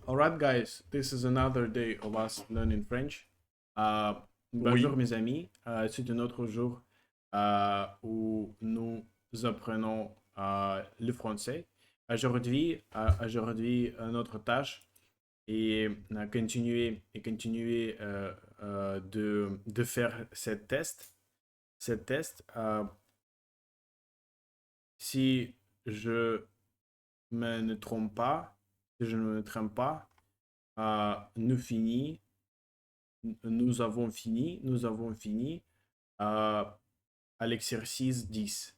Alright, guys, this is another day of us learning French. Euh, Bonjour, Oui, mes amis. C'est un autre jour où nous apprenons le français. Aujourd'hui, notre tâche est continuer de faire cette test. Cette test, si je ne trompe pas, si je ne me trompe pas, nous finissons. Nous avons fini euh, à l'exercice 10.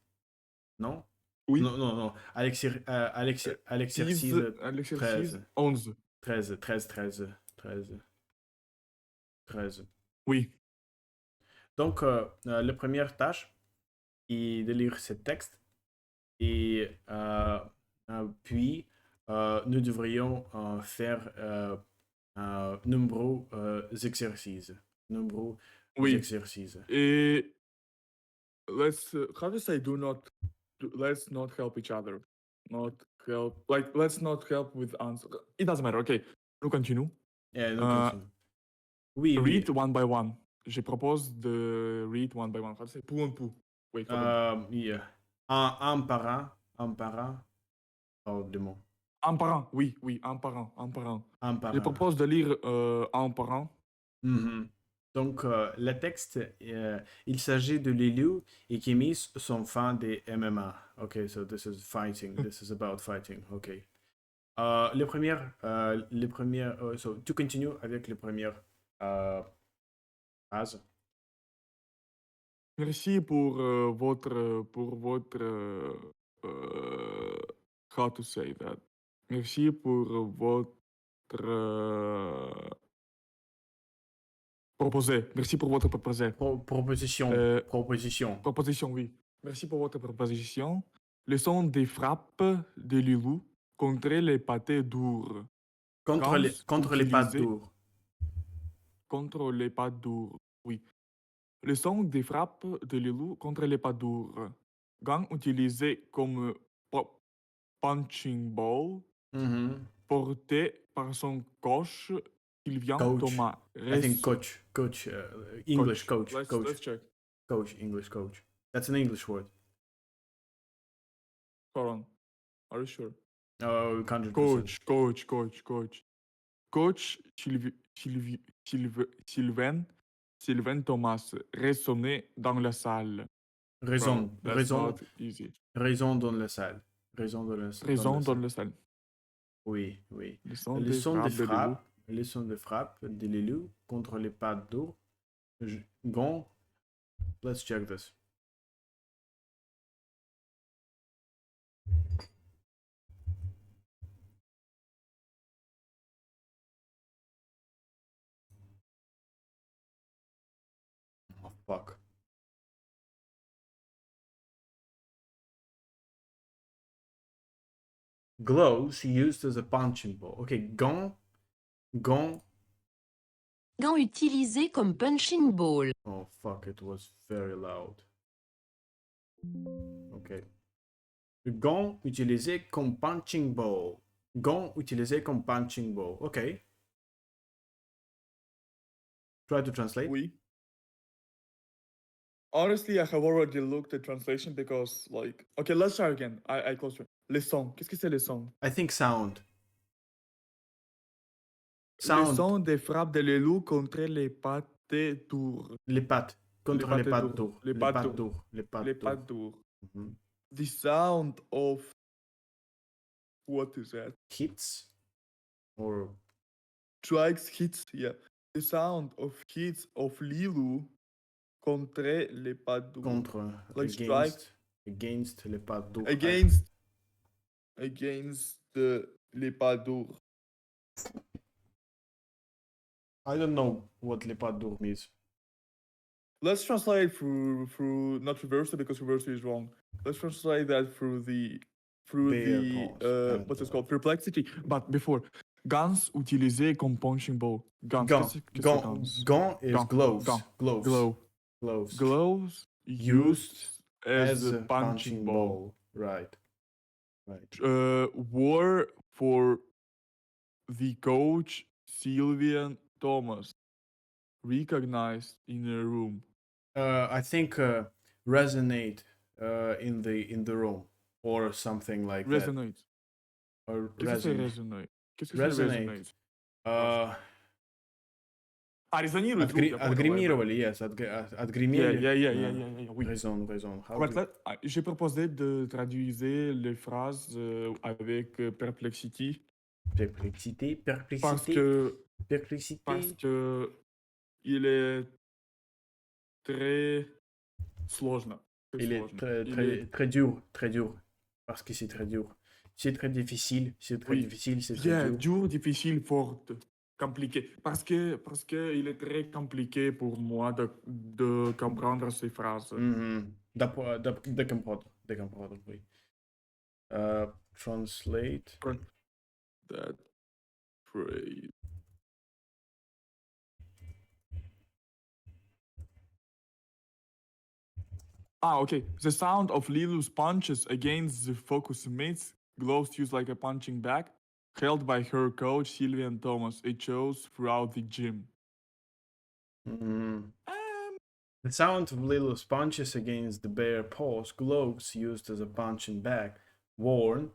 Non? oui. Non, non, non. À Exercice l'exercice à l'exercice 13. 11. 13, 13, 13, 13, 13. Oui, Donc, la première tâche est de lire ce texte et puis nous devrions faire nombreux exercices. Nombreux oui. exercices. Et how to say let's not help each other. Not help, let's not help with answer. It doesn't matter, ok. Nous continuons. Nous Euh, continuons. Oui, oui. Read one by one. Je propose de read one by one. How to say pou un pou. Wait for them. Yeah. Un par un, probablement. Un par un, oui, oui, un par un, un par un. Un par Je un. propose de lire un par un. Mhm. Donc, le texte, il s'agit de Lilu et qui met son fan de MMA. Ok, so this is fighting. This is about fighting. Ok. So, tu continues avec les premières phrases. Merci pour votre, how to say that? Merci pour votre proposé. Merci pour votre proposé. Proposition. Proposition. Proposition, oui. Merci pour votre proposition. Le son des frappes de Lilou contre les pâtés durs. Quand Contre les pattes utilisé dures. contre les pâtes dures. Oui. Le son des frappes de Lilou contre les pâtes dures. Quand utilisé comme punching ball, Mhm. porté par son coach, Sylvain Coach. Thomas. I think coach. Coach. English Coach. coach. Coach. Let's check. Coach. English coach. That's an English word. Hold on. Are you sure? Oh, 100%. Coach. Coach Sylvain Thomas résonnait dans la salle. Bro, Raison. that's not easy. Raison dans la salle. Raison dans la Raison dans salle. la salle. Oui, oui. Le son des frappes de Lilou. Le son de frappe de Lilou contre les pattes d'eau. Gon. Let's check this. Oh, fuck. Gloves used as a punching ball. Okay, gants. Gants. Gants utilisés comme punching ball. Oh, fuck, it was very loud. Ok. Gants utilisés comme punching ball. Gants utilisés comme punching ball. Ok. Try to translate. Oui. Honestly, I have already looked at translation because, okay, let's try again. I close it. Les sons. Qu'est-ce que c'est les sons? I think sound. Les Sound. sons des frappes de Lilou contre les pâtés durs. Les pattes. Contre les pattes dures. Les pattes dures. Les pattes Les dures. pattes dures. Mhm. The sound of what is that? Hits. Or Strikes, hits, yeah. The sound of hits of Lilou contre les pattes dures. contre. Like Against. Against les pattes dures. Against les pattes dures. I don't know what les pattes dures means. Let's translate through not reversal because reversal is wrong. Let's translate that through the what's it called, perplexity. But before, guns utilisés comme punching ball. Guns. Gants. Gants is gloves. Gloves used as a punching ball. Right. War for the coach, Sylvian Thomas, recognized in a room. I think resonate in the room or something like that. Resonate. Or Qu'est-ce que c'est resonate. resonate? Qu'est-ce que c'est Resonate. resonate? Резонирует звук, я понял. Отгримировали, yes, отгремели. Yeah. Oui. Raison. How Alright, do j'ai proposé de traduire les phrases avec perplexity Perplexité, parce que il est très сложно. Il est très dur. Parce que c'est très dur. C'est très difficile, c'est très dur. Dur, difficile, fort, compliqué. Parce que il est très compliqué pour moi de comprendre ces phrases. De comprendre, oui. Translate. That phrase. Okay. The sound of Lilu's punches against the focus mates, gloves used like a punching bag, held by her coach Sylvian Thomas, echoes throughout the gym. The sound of Lilu's punches against the bare paws, gloves used as a punching bag, worn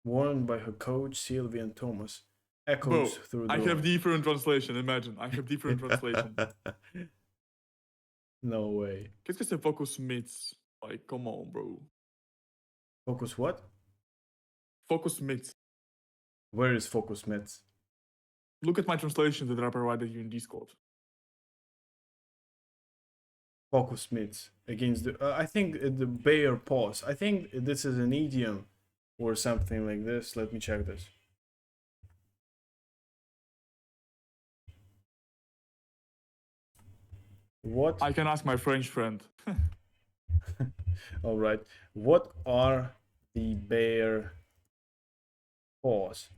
by her coach Sylvian Thomas, echoes through the I have different translation, imagine. I have different translation. No way. Qu'est-ce que c'est focus mates? Like, come on, bro. Focus what? Focus mates. Where is focus mates? Look at my translation that I provided you in Discord. Focus mates against the. I think the bare paws. I think this is an idiom or something like this. Let me check this. What? I can ask my French friend. All right. What are the bare paws?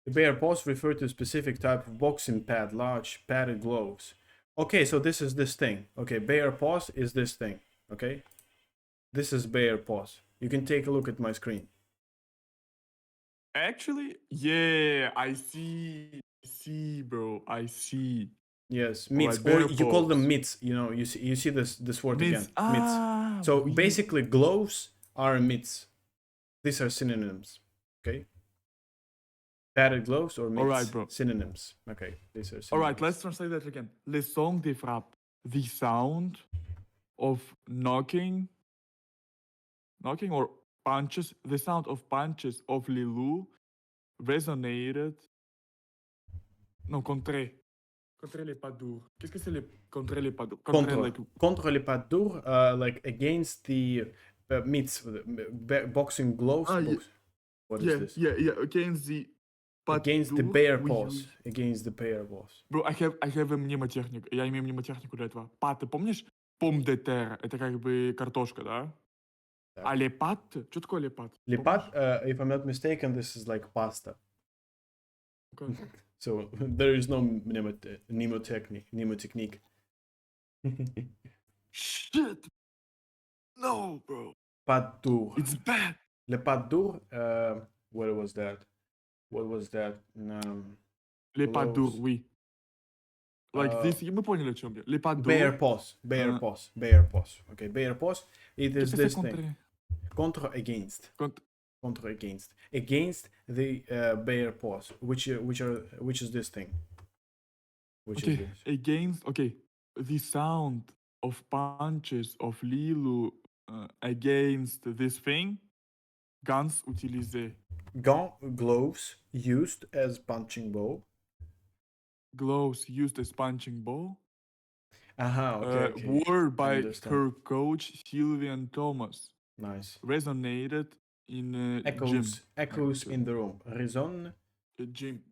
The bare paws refer to a specific type of boxing pad, large padded gloves. Okay, so this is this thing. Okay, bare paws is this thing. Okay, this is bare paws. You can take a look at my screen. Actually, yeah, I see, bro. I see. Yes, mitts, Right, or you call them paws. mitts. You know, you see this word Mitts. again. Mitts. So basically, gloves are mitts. These are synonyms. Okay. Padded gloves or mitts. All right, bro. Synonyms. Okay, these are synonyms. All right, let's translate that again. Le son des frappes. The sound of knocking or punches. The sound of punches of Lilou resonated. Non, contre les pas durs. Qu'est-ce que c'est les contre les pas durs? Contre les pas durs, like against the mitts, boxing gloves. What is this? Yeah, against the bare paws. Against the bare paws. Bro, I have a мнемотехник. Я имею мнемотехнику для этого. Пат, ты помнишь? Pomme de terre. Это как бы картошка, да? Так. А лепат? Что такое лепат? Лепат, if I'm not mistaken, this is like pasta. Okay. So there is no mnemotechnique. Shit! No, bro. Pas dur. It's bad. Le pas dur, what was that? Les pas durs, oui. Like this, мы поняли, о чем я. Les pas durs. Bare paws. Okay, bare paws. It is this thing. Contre against. Contre against. Against the bare paws. Which is this thing? Which is this? Against. Okay. The sound of punches of Lilu against this thing. Guns utilisés. Gloves used as punching ball. Gloves used as punching ball. Okay. Worn by her coach Sylvian Thomas. Nice. Resonated in echoes. gym. Echoes in the room. Résonne. Gym.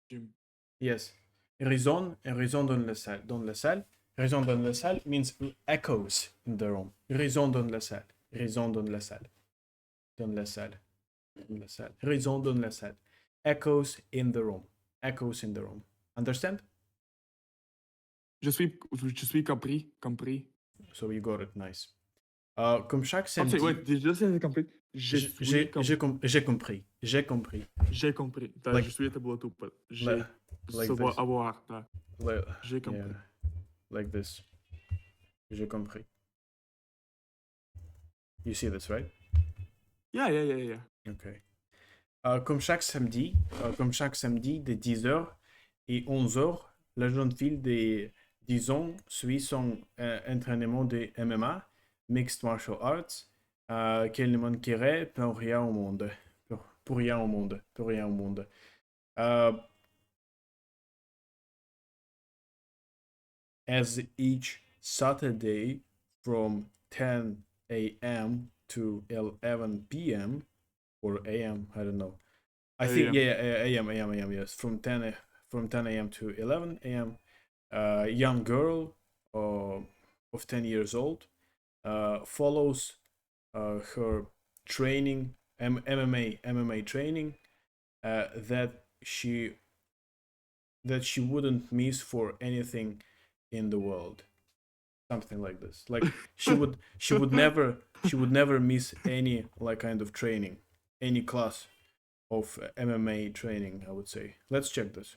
Yes. Résonne dans la salle. Dans la salle. Résonne dans la salle means echoes in the room. Résonne dans la salle. Résonne dans la salle. Dans la salle. Dans la salle. Résonne dans la salle. Echoes in the room. Echoes in the room. Understand? Je suis compris. So you got it. Nice. Comme chaque I'm sorry, samedi. wait, did you just say j'ai compris? J'ai compris. J'ai compris. J'ai compris. Да, Like- je suis это было тупо. J'ai like this. avoir, да. Like, J'ai compris. yeah, like this. J'ai compris. You see this, right? Yeah. Ok. Comme chaque samedi, de 10h et 11h, la jeune fille de 10 ans suit son entraînement de MMA, Mixed Martial Arts, qu'elle ne manquerait pour rien au monde. Pour rien au monde. Pour rien au monde. As each Saturday from 10 a.m. to 11 p.m. or a.m. I don't know. I think AM. a.m. Yes, from 10 a.m. to 11 a.m. A young girl of 10 years old follows her training, MMA training that she wouldn't miss for anything in the world. Something like this. Like she would never miss any like kind of training, any class of MMA training, I would say. Let's check this.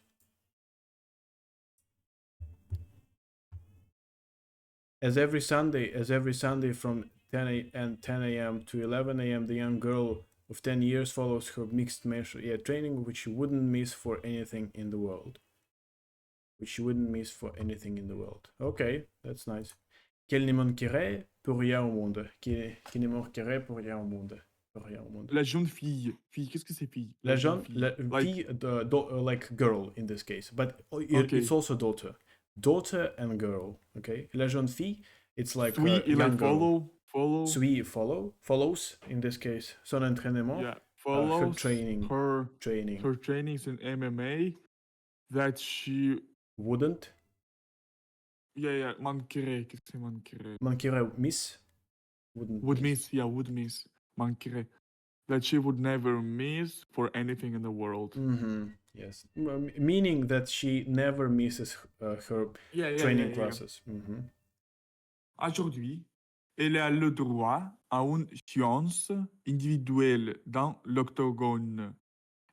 As every Sunday from 10 a.m. to 11 a.m., the young girl of 10 years follows her mixed martial training, which she wouldn't miss for anything in the world. Okay, that's nice. Qu'elle ne manquerait pour rien au monde. Qui ne manquerait pour rien au monde. La jeune fille. Fille, qu'est-ce que c'est fille? La jeune Like- fille, like girl in this case, but Okay. it's also daughter. Daughter and girl, okay? La jeune fille, it's like Suit et young like girl. follow. Suit, follows in this case. Son entraînement, Yeah, her follows training, her training. trainings in MMA that she Wouldn't, manquerait. Qu'est-ce que c'est manquerait? manquerait, miss, wouldn't Would miss. Manquerait. That she would never miss for anything in the world. Yes, meaning that she never misses her training Yeah. classes. Aujourd'hui, elle a le droit à une séance individuelle dans l'octogone,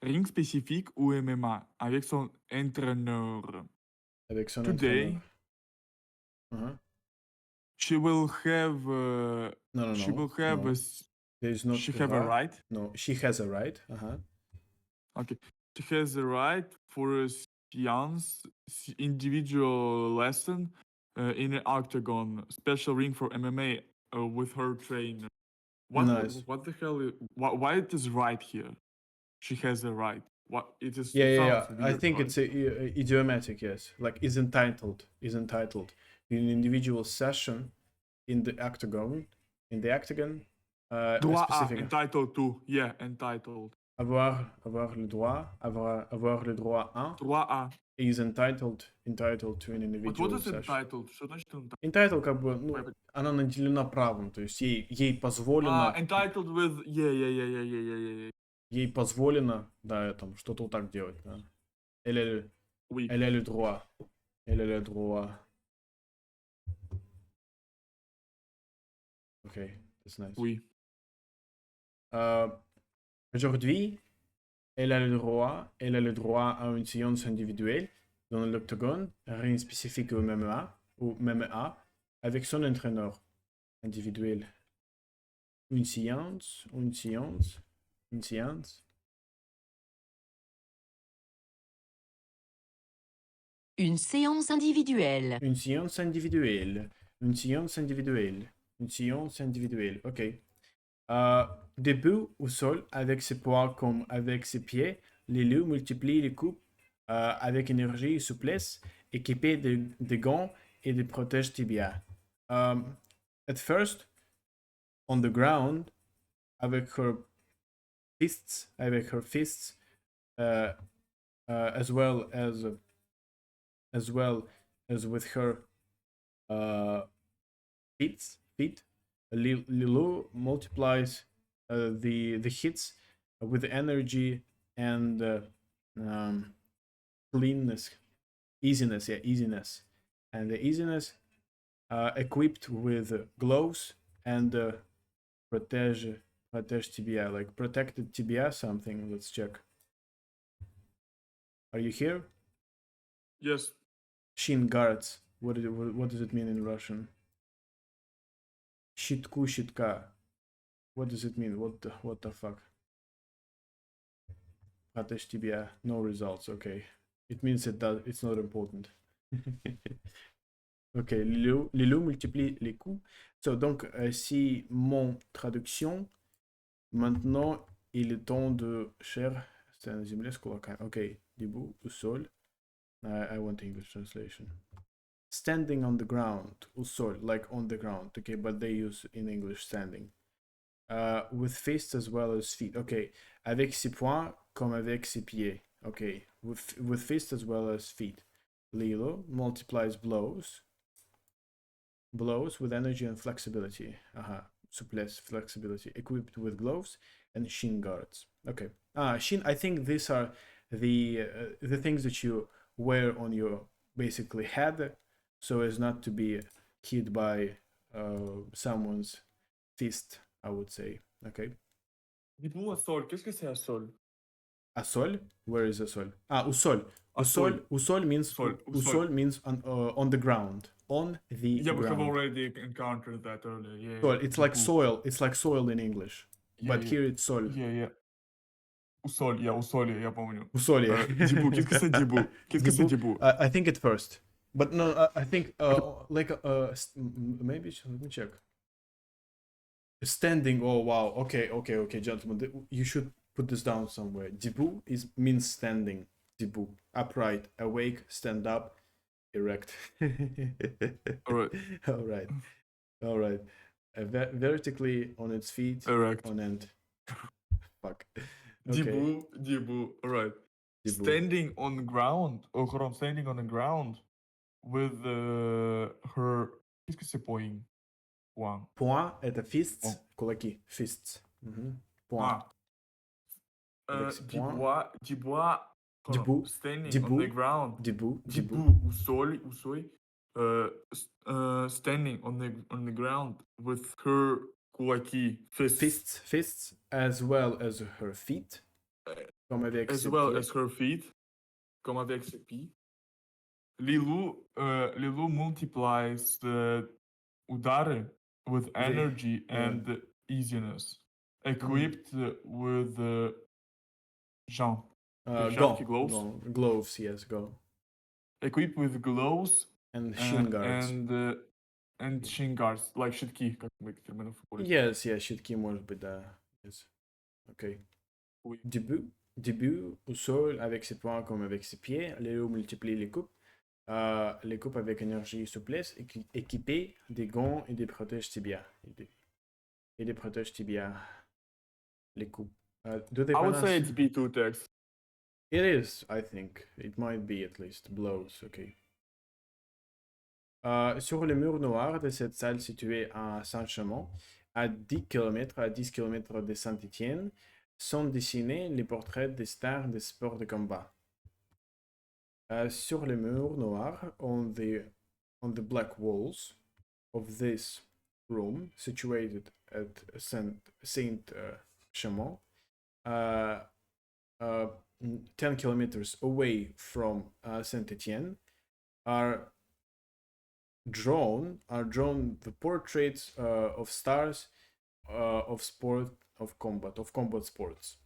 ring spécifique ou MMA, avec son entraîneur. Avec son Today, entraîneur. she will have. No. She will have. No. There is not She have a right. No, she has a right. Okay. She has a right for a séance individual lesson in an octagon, special ring for MMA with her trainer. Nice. What the hell? Why it is right here? She has a right. What it is? Yeah. Sounds I weird, think right? it's idiomatic. Yes, like is entitled. In an individual session in the octagon. Droit à, specific. entitled to. Yeah, entitled. Avoir le droit à. Droit à. Is entitled to an What individual is session. entitled? Что значит entitled? Entitled как бы, она наделена правом, то есть ей позволено. Entitled with. Yeah. Ей позволено, да, там что-то вот так делать, да. Oui. Elle a le droit. Okay, that's nice. Oui. Aujourd'hui, elle a le droit à une séance individuelle dans l'octogone, rien spécifique au MMA, avec son entraîneur individuel. Une séance. Une séance individuelle. Une séance individuelle. Ok. Debout au sol, avec ses poids comme avec ses pieds, les loups multiplient les coups avec énergie et souplesse, équipés de gants et de protèges tibia. At first, on the ground, avec her fists, as well as with her feet. Lilo multiplies the hits with energy and easiness, and the easiness, equipped with gloves and protège tibia, like protected tibia something. Let's check. Are you here? Yes. Shin guards. What does it mean in Russian? Щитку, щитка. What does it mean? What the fuck? Protège tibia. No results. Okay. It means it's not important. Ok, les lots multiplient les coûts. So, donc, si mon traduction, maintenant, il est temps de cher. Ok, debout au sol. I want English translation. Standing on the ground, au sol, like on the ground. Okay, but they use in English standing. With fists as well as feet. Ok, avec ses poings comme avec ses pieds. Ok, with fists as well as feet. Lilo multiplies blows with energy and flexibility. Souplesse, flexibility, equipped with gloves and shin guards. Okay. Shin. I think these are the things that you wear on your basically head, so as not to be hit by someone's fist. I would say. Okay. Dites-nous un sol. Qu'est-ce que c'est un sol? A sol? Where is a sol? Au sol. A sol. Au sol means Sol. au sol means on the ground. On the Yeah, we have ground. already encountered that earlier. Yeah. Soil. It's like soil. It's like soil in English. Yeah, But here it's sol. Yeah. У соль, я помню. У соли. Дибу, qu'est-ce que c'est dibou? Qu'est-ce que c'est dibou? I think it first. But no, I think maybe let me check. Standing. Oh wow. Okay, gentlemen. You should put this down somewhere. Debout means standing. Debout, upright, awake, stand up, erect. All right. Vertically on its feet. Erect. On end. Fuck. Okay. Dibou. All right. Debout. Standing on the ground. Oh, gewoon standing on the ground with her. Qu'est-ce que c'est point? Point это fists, кулаки, fists. Point. Debout. Standing on the ground. Debout. У соль. Standing on the ground with her кулаки, fists as well as her feet. Comme avec as ses well pieds. as her feet, comme avec ses pieds. Lilou multiplies the udare with energy and easiness, equipped with gloves, yes, go. Equipped with gloves and shin guards. And shin guards, like щитки, как мы терминов говорим. Yes, щитки, может быть, да. Yes. Okay. Oui. Début au sol avec ses poings comme avec ses pieds. Léo multiplie les coupes. Les coupes avec énergie et souplesse, équipées des gants et des protèges tibia. Et des protèges tibia. Les coupes. I would say it's B2 text. It is, I think. It might be at least. Blows, okay. Sur le mur noir de cette salle située à Saint-Chamond, à 10 km de Saint-Étienne, sont dessinés les portraits des stars des sports de combat. Sur le mur noir, on the black walls of this room, situated at Saint-Chamond, 10 kilometers away from Saint-Étienne, are drawn the portraits of stars of combat sports,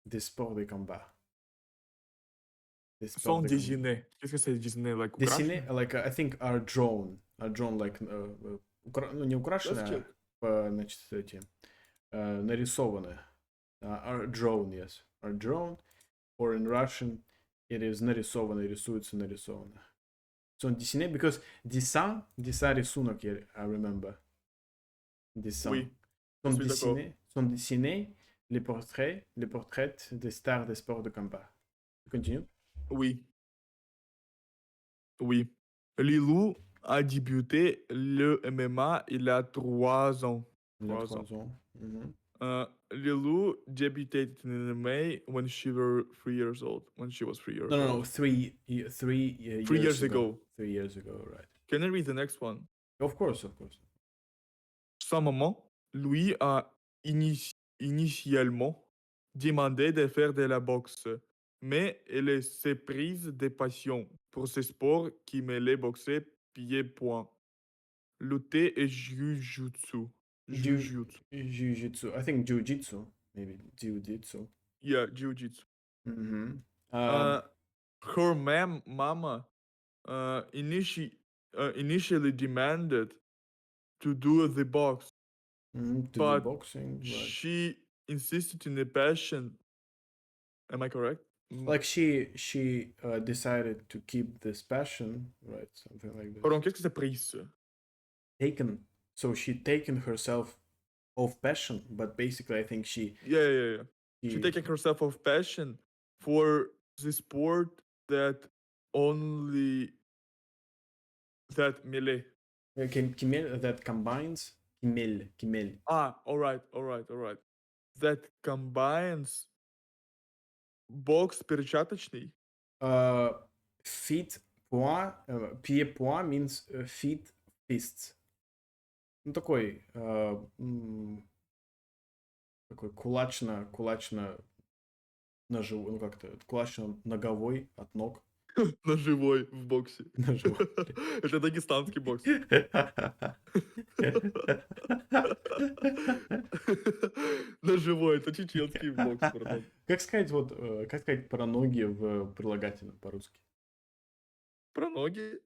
des sports de combat. Sont dessinés. Qu'est-ce que c'est dessiné? Like dessinés, like I think are drawn like не украшены, значит эти нарисованы. Are drawn, yes, are drawn, or in Russian it is нарисовано, рисуется, нарисовано. Sont dessinés because dessin рисунок, I remember. Dessin. Oui. Sont dessinés les portraits des stars des sports de combat. Continue. Oui. Lilou a débuté le MMA il a 3 ans. Lilou debuted in MMA when she was 3 years old. No, 3 years ago. 3 years ago, right. Can I read the next one? Of course. Sa maman lui a initialement demandé de faire de la boxe, mais elle s'est prise de passion pour ce sport qui mêlait boxer, pied-point, lutter et jujutsu. Jujutsu. Jiu-jitsu. I think jiu-jitsu. Maybe jiu-jitsu. Yeah, jiu-jitsu. Mm-hmm. Uh, her mama initially demanded to do the box, To do but boxing, right? she insisted in the passion. Am I correct? Like she decided to keep this passion, right? Something like this. Pardon, qu'est-ce que c'est prise? Taken. So she taken herself of passion, but basically I think Yeah. She she taking herself of passion for the sport that only that melee. Kimel that combines Kimel. Ah, all right. That combines бокс перчаточный. Feet point, pied-point means feet, fists. Ну, такой кулачно ножевой, ну как-то, кулачно ноговой от ног. Ножевой в боксе. Ножевой. Это дагестанский бокс. Ножевой, это чеченский бокс, братан. Как сказать про ноги в прилагательном по-русски? Про ноги.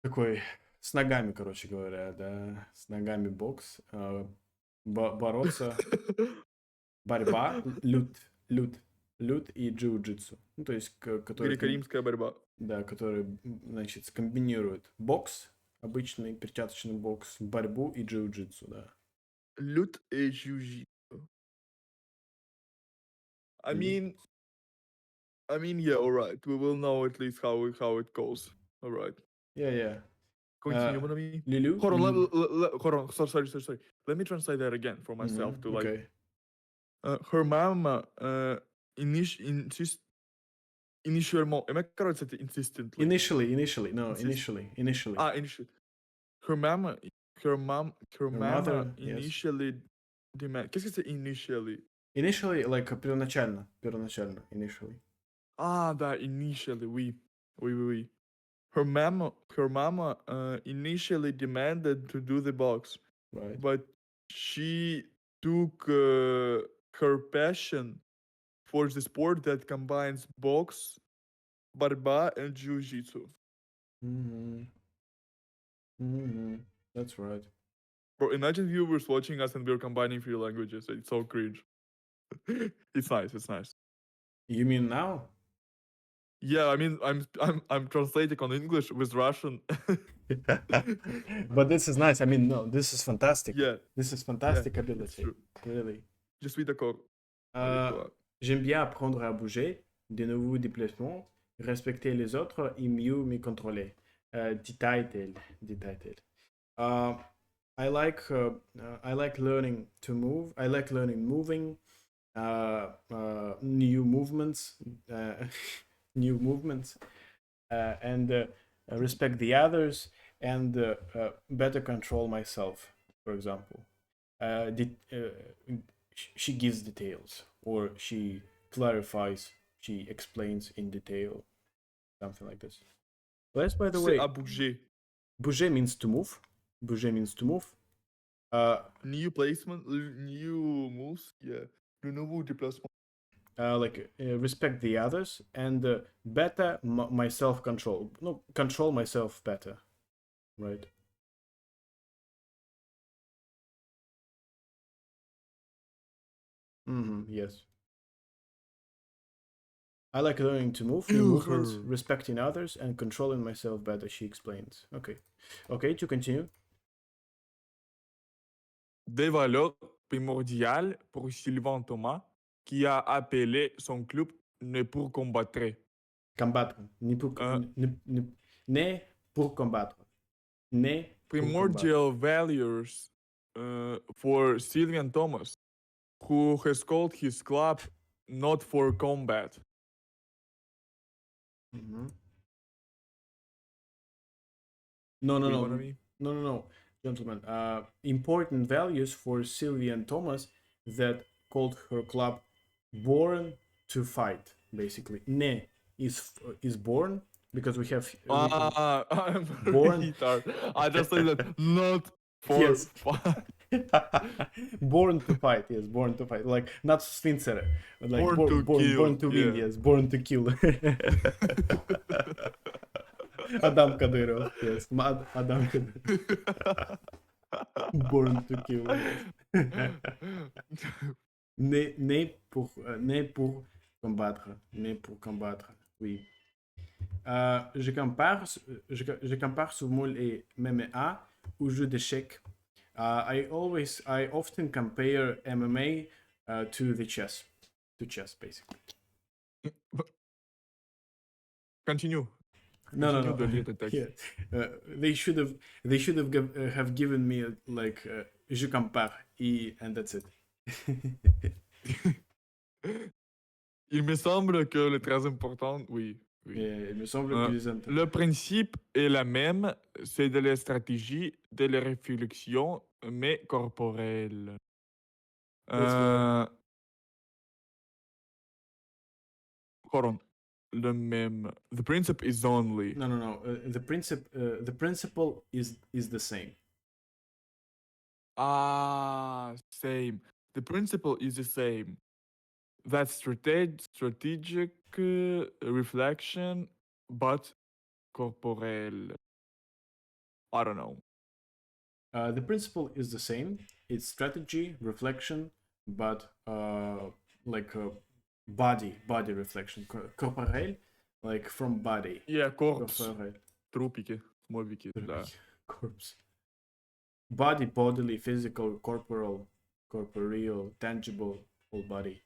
Такой с ногами, короче говоря, да, с ногами бокс, бороться, борьба, лют и джиу-джитсу. Ну, то есть, который, Греко-римская борьба. да, который, значит, скомбинирует бокс, обычный перчаточный бокс, борьбу и джиу-джитсу, да. Лют и jiu-jitsu. I mean, yeah, all right. We will know at least how it goes. All right. Yeah. Continue, mon ami. Lulu? Hold on, hold on. Sorry. Let me translate that again for myself to like. Okay. Her mama initialement. Am I correct? It's insistently. Initially. Ah, initially. Her mom mother, yes. initially demand. Qu'est-ce que c'est initially? Initially, like первоначально, initially. Ah, that initially, oui. Her mama initially demanded to do the box, Right. but she took her passion for the sport that combines box, barba, and jiu-jitsu. That's right. Bro, imagine viewers watching us and we're combining three languages. It's so cringe. It's nice. You mean now? Yeah, I mean, I'm translating on English with Russian. But this is nice. I mean, no, this is fantastic. Yeah. This is fantastic It's ability. true. Really. Je suis d'accord avec toi. J'aime bien apprendre à bouger, de nouveaux déplacements, respecter les autres et mieux me contrôler. Dit-elle. I like learning to move. I like learning moving, new movements, and respect the others and better control myself. For example, she gives details or she clarifies. She explains in detail, something like this. Let's, by the way, C'est à bouger. Bouger means to move. New placement, new moves, yeah. Le nouveau déplacement. Respect the others and better my self-control. No, control myself better, right? Yes. I like learning to move, new movements, respecting others, and controlling myself better, she explains. Okay, to continue. Des valeurs primordiales pour Sylvain Thomas, qui a appelé son club Ne pour combattre. Combattre. Ne pour combattre. Primordial values for Sylvain Thomas, who has called his club Not for Combat. No. Oui, mon ami. No. gentlemen, important values for Sylvia and Thomas that called her club born to fight, basically. Ne is born because we have I'm Born- retard. I just say that not for Yes. fun. born to fight, yes, born to fight. Like not Sfincer, like Born to born to kill, win, yeah. yes, born to kill. Adam Kadyrov, yes, Adam Kadyrov. Born to kill, yes. Né pour combattre, né pour combattre, oui. Je compare souvent les MMA aux jeux d'échecs. I often compare MMA to chess, basically. Continue. No. Continue de lire le texte. Yeah. They should have given me like je compare and that's it. Il me semble que le très important, oui. Il me semble Euh, plus intéressant. Le principe est le même, c'est de la stratégie, de la réflexion, mais corporelle. Hold on. Le même. The principle is only. No. The principle is the same. Same. The principle is the same. That's strategic reflection, but corporel. I don't know. The principle is the same. It's strategy, reflection, but like body reflection. Corporel, like from body. Yeah, corpse. Corporel. Tropike. Mobike. Corpse. Body, bodily, physical, corporeal, tangible, whole body.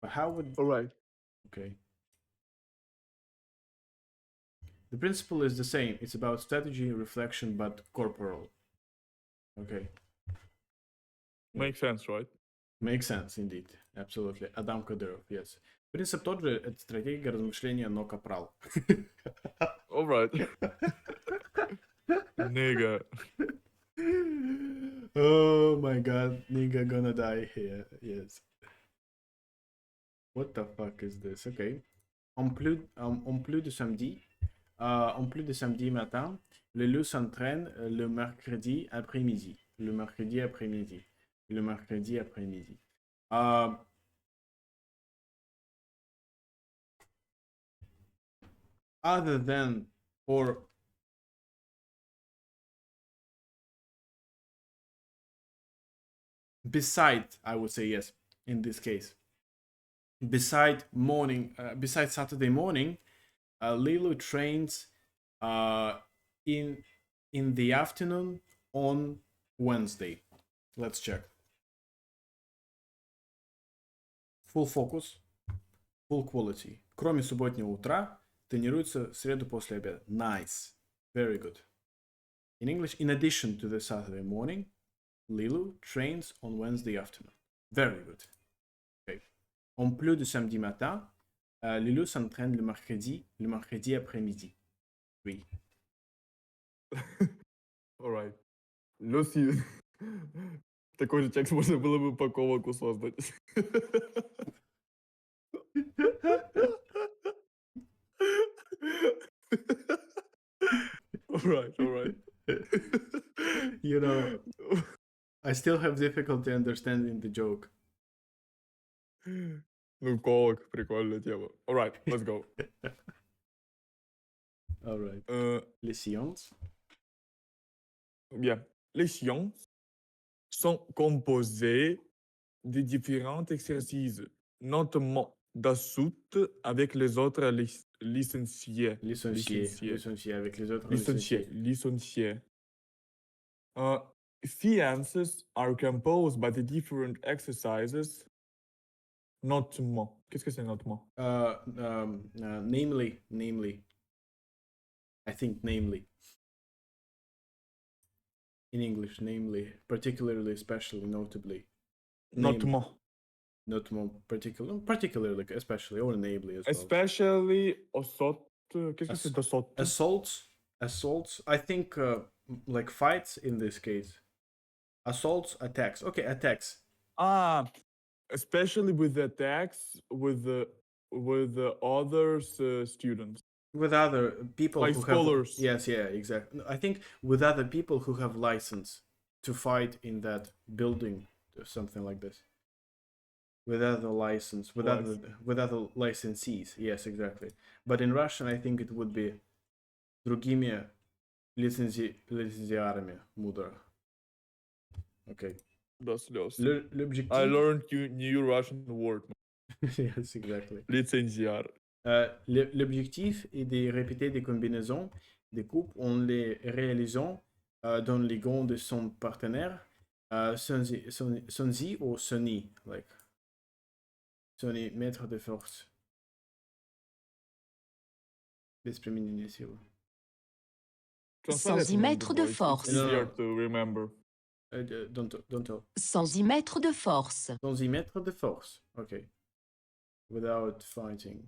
But how would... Alright. Okay. The principle is the same. It's about strategy, reflection, but corporal. Okay. Makes sense, right? Makes sense, indeed. Absolutely. Адам Кадыров, yes. Принцип тот же, это стратегия размышления, но капрал. Alright. Nigga. Oh my god, nigga gonna die here, yes. What the fuck is this? Okay. En plus de samedi, matin, le loup s'entraîne le mercredi après-midi. Other than or beside, I would say yes in this case. Beside Saturday morning, Lilo trains in the afternoon on Wednesday. Let's check. Full focus, full quality. Кроме субботнего утра, тренируется в среду после обеда. Nice. Very good. In English, in addition to the Saturday morning, Lilo trains on Wednesday afternoon. Very good. Okay. En plus de samedi matin, Lilo s'entraîne le mercredi après-midi. Oui. Alright. Лёси. Такой же текст можно было бы по колоку создать. Alright. You know, I still have difficulty understanding the joke. Ну, колок, прикольная тема. Alright, let's go. Alright. Les séances. Bien. Les sciences sont composées de différents exercices, notamment d'assoutes avec les autres licenciés. Licenciés avec les autres Licenciés. Sciences are composed by the different exercises, notamment. Qu'est-ce que c'est notamment? Namely. I think namely. In English, namely, particularly, especially, notably. Notamment. Particularly, especially, or namely as well. Especially assault. Qu'est-ce que c'est d'assault? Assaults. I think like fights in this case. Assaults, attacks. Okay, attacks. Especially with the attacks with the other students. With other people Like who scholars. have. Yes, yeah, exactly. I think with other people who have license to fight in that building or something like this. Without the license, without the licensees. Yes, exactly. But in Russian, I think it would be другими лицензиарами мудро. Okay. L'objectif. I learned new Russian word. Yes, exactly. Лицензиар. L'objectif est de répéter des combinaisons de coupes en les réalisant dans les gonds de son partenaire sans y ou soni, like soni mettre de force. L'exprimer initial. Sans y mettre de force. It's easier to remember. Don't tell. Sans y mettre de force. Sans y mettre de force. Okay. Without fighting.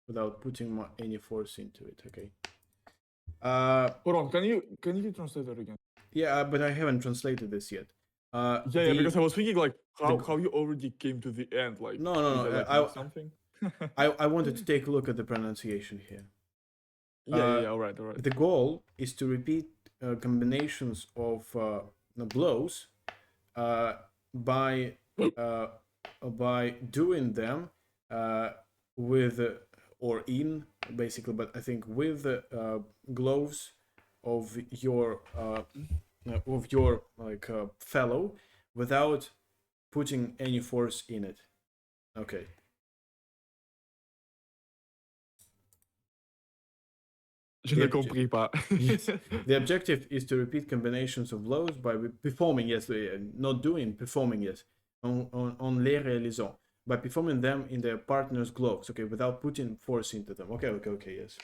Without putting any force into it. Okay. Hold on. Can you translate that again? Yeah, but I haven't translated this yet. Because I was thinking like how you already came to the end. Like no. Something. I wanted to take a look at the pronunciation here. All right. The goal is to repeat combinations of blows by doing them with or in basically, but I think with gloves of your like fellow without putting any force in it. Okay. Je ne compris pas. Yes. The objective is to repeat combinations of blows by performing, yes, not doing, performing, yes, on les réalisants, by performing them in their partner's gloves, okay, without putting force into them. Okay, yes.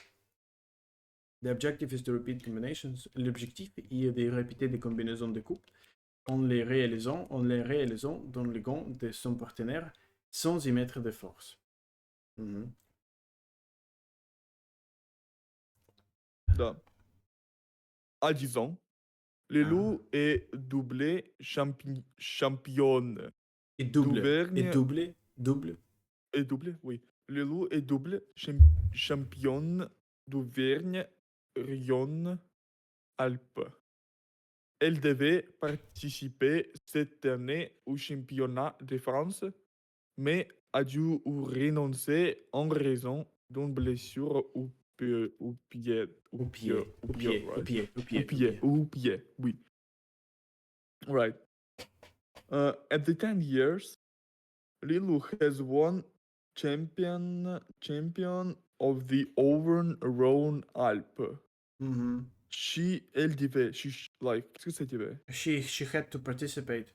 The objective is to repeat combinations. L'objectif est de répéter des combinaisons de coupe en les réalisant dans les gants de son partenaire sans y mettre de force. Da. Adisons, le loup est doublé championne. Et double. Et doublé, oui. Le loup est double championne d'Auvergne, Rhône, Alpes. Elle devait participer cette année au championnat de France, mais a dû renoncer en raison d'une blessure au pied, oui. Right. At the 10 years, Lilu has won champion of the Auvergne-Rhône Alpes. Elle devait, qu'est-ce que ça devait? She had to participate.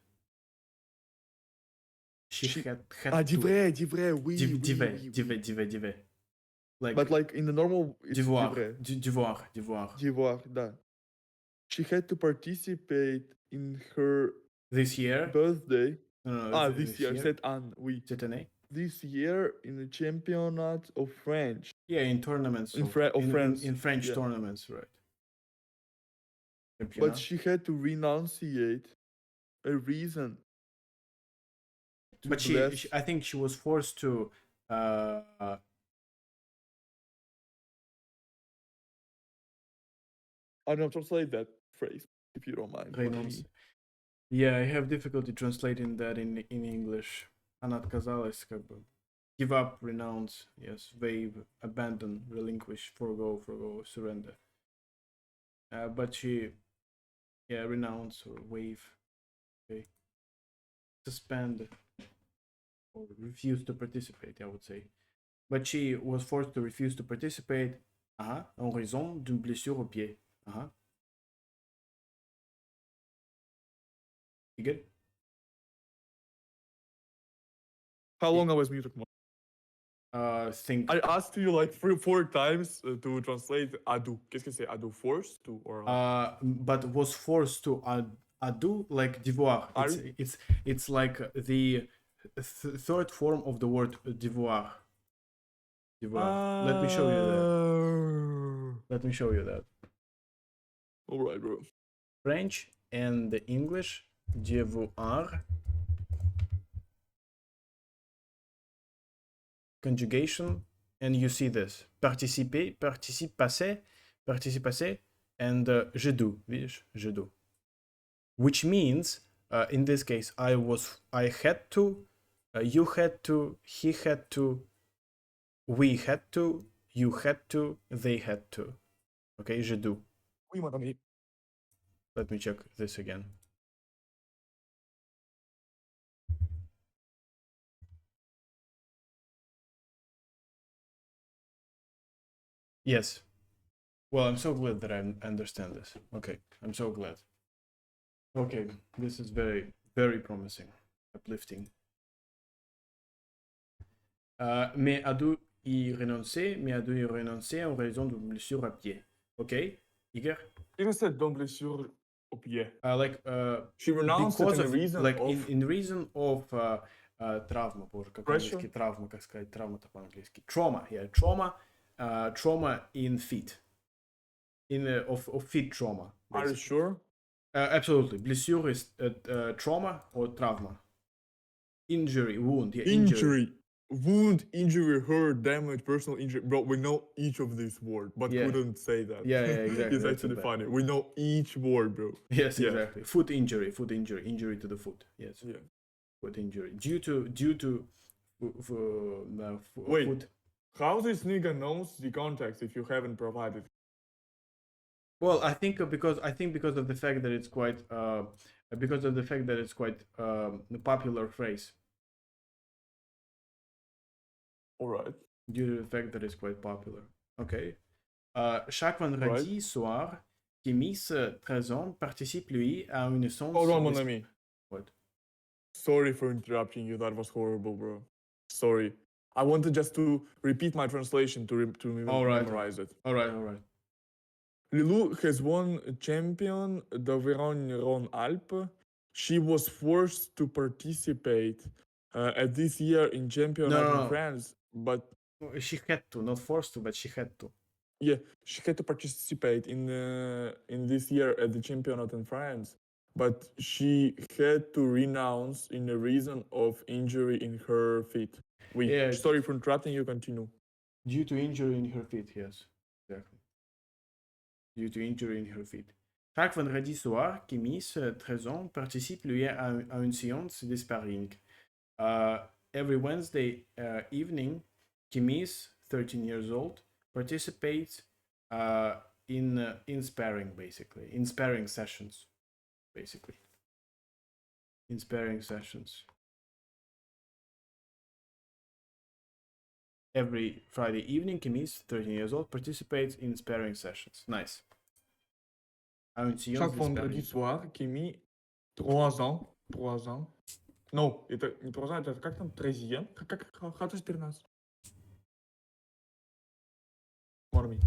She had devrait, oui. Devait. Like, but like in the normal, it's devoir. Da. She had to participate in her this year birthday. This year. Cette année, oui. Cette année. This year in the championat of French. Yeah, in tournaments of France. In French tournaments, right. Championnat. But she had to renunciate a reason. But I think she was forced to I don't know, translate that phrase if you don't mind. Yeah, I have difficulty translating that in English. Она отказалась, как бы. Give up, renounce, yes, waive, abandon, relinquish, forgo, surrender. But she, renounce or waive, okay. Suspend or refuse to participate, I would say. But she was forced to refuse to participate en raison d'une blessure au pied. You good? How long I was muted? I asked you like 3-4 times to translate ado. Qu'est-ce que c'est ado? Forced to or? But was forced to ado like devoir. It's like the third form of the word devoir. Let me show you that. Alright, bro. French and the English, devoir, conjugation, and you see this. Participer, participe passé, and je do, je do. Which means, in this case, I had to, you had to, he had to, we had to, you had to, they had to. Okay, je do. Oui, mon ami. Let me check this again. Yes. Well, I'm so glad that I understand this. Okay, I'm so glad. Okay, this is very, very promising, uplifting. Mais à dû y renoncer, en raison de blessure à pied. Ok, Igor? You said don't blessure au pied. She renounced because it in of, reason like, of in reason of травма, боже, как по-английски травма, как сказать, травма-то по-английски. Trauma, yeah, trauma in feet. Of feet trauma. Are you Basically. sure? Absolutely. Blessure is trauma or travma. Injury, wound. Yeah, Injury. Wound, injury, hurt, damage, personal injury. Bro, we know each of these words, but Yeah. couldn't say that. Yeah, exactly. It's That's actually so bad. funny. We know each word, bro. Yes, Yeah. exactly. Foot injury, injury to the foot. Yes. Yeah. Foot injury due to Wait. foot. How this nigga knows the context if you haven't provided? Well, I think because of the fact that it's quite a popular phrase. All right. Due to the fact that it's quite popular. Okay. Chaque vendredi soir, Kémis, 13 ans, participe lui à une séance. Hold on, mon ami. What? Sorry for interrupting you. That was horrible, bro. Sorry. I wanted just to repeat my translation to memorize it. All right. Lilou has won champion the Rhône-Alpes. She was forced to participate at this year in championate in France, but she had to, not forced to, but she had to. Yeah, she had to participate in this year at the championate in France, but she had to renounce in the reason of injury in her feet. Sorry for interrupting you. Continue. Due to injury in her feet, yes, exactly. Due to injury in her feet. Chaque vendredi soir, Kémis, 13 ans, participe lui à une séance de sparring. Every Wednesday evening, Kémis, 13 years old, participates in sparring, basically, in sparring sessions, basically, in sparring sessions. Every Friday evening, Kémis, 13 years old, participates in sparring sessions. Nice. Chaque vendredi soir, Kémis, 3 ans. No, это не 3 ans, это как там, 13? Как это 14? Mormi.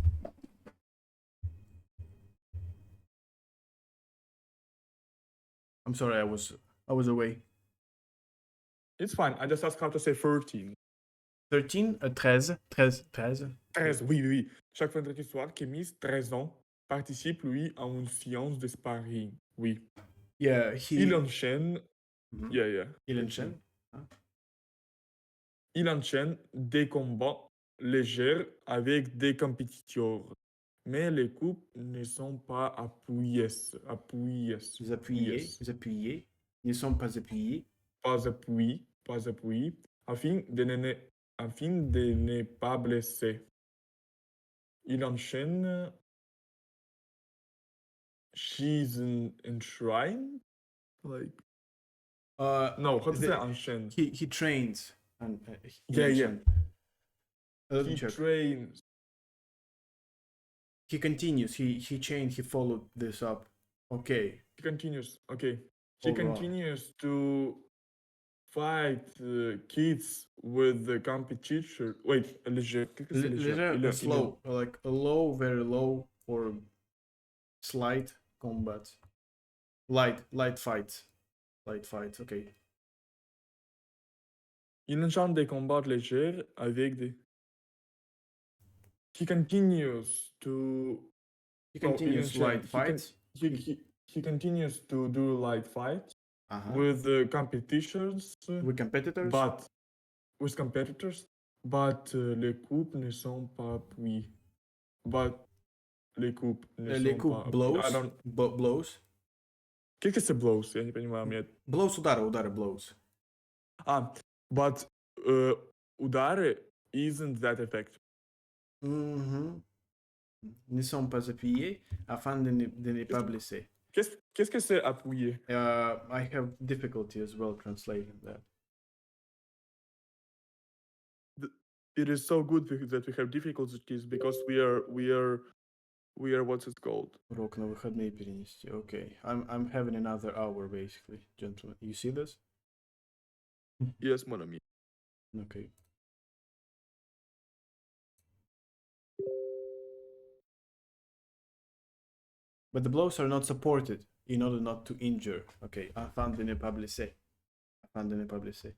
I'm sorry, I was away. It's fine. I just asked how to say 13. 13, 13. 13, oui. Chaque vendredi soir, Kémis, 13 ans, participe, lui, à une séance de sparring. Oui. Yeah, Il enchaîne. Mhm. Yeah. Il enchaîne. Il enchaîne des combats légers avec des compétiteurs. Mais les coupes ne sont pas appuyées. Les appuyés ne sont pas appuyés. Pas appuyés, afin de ne pas blesser. Il enchaîne. She's enshrined? Like. No, how to say enchaîne? He trains. Yeah. He trains. He continues. He chained. He followed this up. Okay. He continues. Okay. He continues to fight kids with the competition. Wait, léger. Léger, slow, like a low, very low, or slight combat. Light fights. Okay. Il enchaîne des combats légers avec des. He continues to He So, continues in light Chen, fights. he continues to do light fights Uh-huh. with competitions, With competitors. but with competitors, but les coupes ne sont pas puis. But les coupes ne Les sont coups pas. blows. I don't. Blows. Qu'est-ce que c'est blows? Я не понимаю, мне. Blows удары blows. But удары isn't that effective. Mhm. Ne sont pas appuyés afin de ne pas blesser. Qu'est-ce que c'est appuyer? I have difficulty as well translating that. It is so good that we have difficulties because we are what's it called? Урок на выходные перенести. Okay. I'm having another hour basically, gentlemen. You see this? Yes, mon ami. Okay. But the blows are not supported in order not to injure. Okay. Afin de ne pas blesser. Afin de ne pas blesser.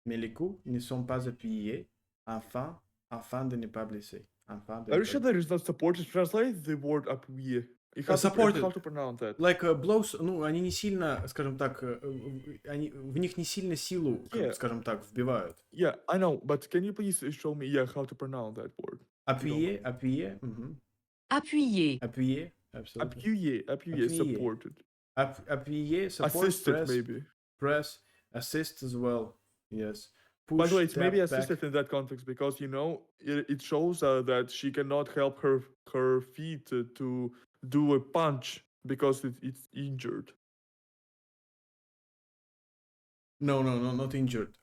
Mais les coups ne sont pas appuyés afin de ne pas blesser. Are you sure there is not supported? Translate the word appuyer. Supported. How to pronounce that? Like blows, ну, они не сильно, скажем так, в них не сильно силу, Yeah. скажем так, вбивают. Yeah, I know, but can you please show me how to pronounce that word? Appuyer. Appuyer. Appuyer, absolutely. Appuyer, supported. Appuyer, support, Assisted, press, maybe. Press, assist as well. Yes. Push, By the way, it's maybe step back. assisted in that context because it shows that she cannot help her feet to do a punch because it's injured. No, not injured.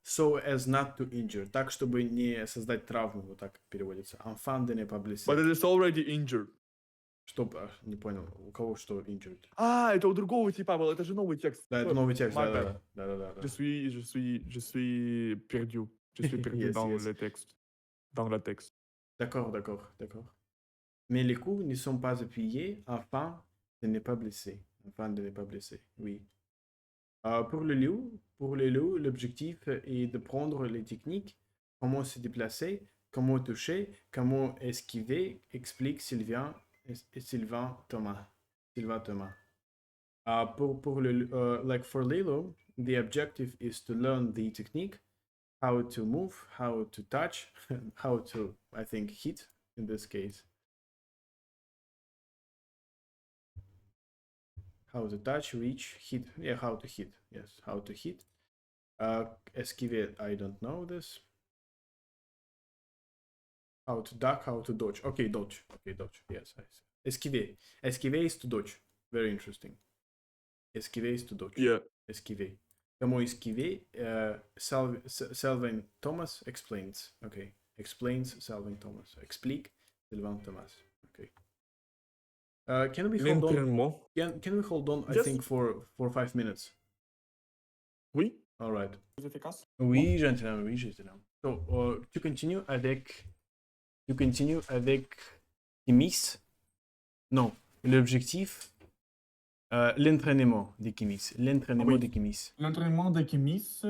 So as not to injure. Так, чтобы не создать травму, вот так переводится. Afin de ne pas blesser. But it is already injured. Что? Не понял. У кого что injured? Это у другого типа был. Это же новый текст. Да, это новый текст. My bad. Да. Je suis perdu. Je suis perdu Yes, dans yes. le texte. Dans le texte. D'accord. Mais les coups ne sont pas appuyés afin de ne pas blesser. Oui. Pour le loup, l'objectif est de prendre les techniques, comment se déplacer, comment toucher, comment esquiver, explique Sylvain Thomas. Like for Lilo, the objective is to learn the technique, how to move, how to touch, how to, I think, hit in this case. How to touch, reach, hit. Yeah, how to hit. Yes, how to hit. Esquive, I don't know this. How to duck, how to dodge. Okay, dodge. Yes, I see. Esquive. Esquive is to dodge. Very interesting. Esquive is to dodge. Yeah. Esquive. Comment esquiver? Sylvain Thomas explains. Okay. Explains Sylvain Thomas. Explique Sylvain Thomas. Okay. Can we hold on? Can we hold on? Yes. I think for 5 minutes. Oui. All right. Plus efficace. Oui, gentlemen. So, tu continues avec Kimis. Non, l'objectif, l'entraînement de Kimis. L'entraînement de Kimis. L'entraînement de Kimis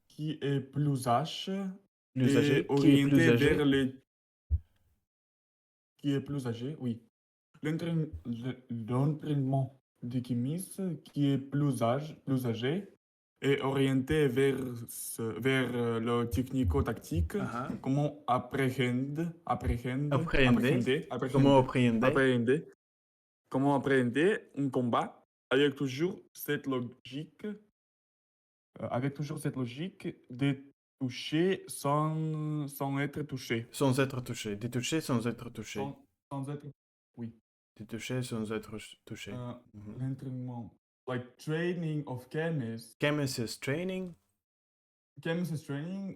qui est plus âgé. Orienté vers les. Qui est plus âgé, oui. L'entraînement de Kimis qui est plus âgé est orienté vers le technico-tactique. Comment appréhender un combat avec toujours cette logique de toucher sans être touché. Sans être touché. De toucher sans être touché. Sans être... Oui. De toucher sans être touché. L'entraînement. Like training of chemists. Chemist's training,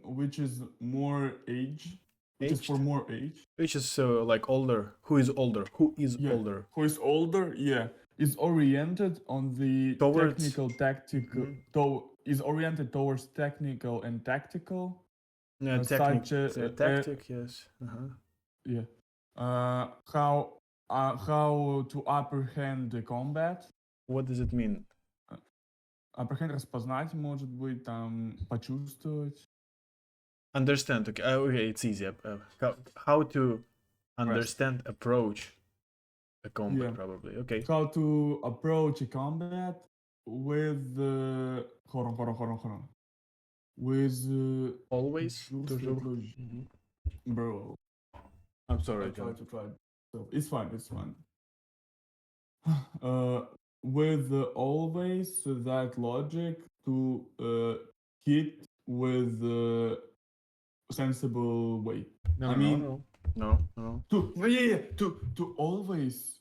which is more age. Which is for more age. Which is like older. Who is older? Who is older? Yeah. Is oriented on the technical, tactical. Is oriented towards technical and tactical. Yeah, tactic, yes. Yeah. How to apprehend the combat. What does it mean? Apprehend, распознать, может быть, там, почувствовать. Understand. Okay, it's easy. How to understand, approach. A combat, Yeah. probably. Okay. How to approach a combat with hold on. With Always. Jour, Toujours. notre, Mhm. bro. I'm sorry, I try John. to try. So it's fine. With always that logic to hit with sensible way. No, I no, mean, no, no, no. to always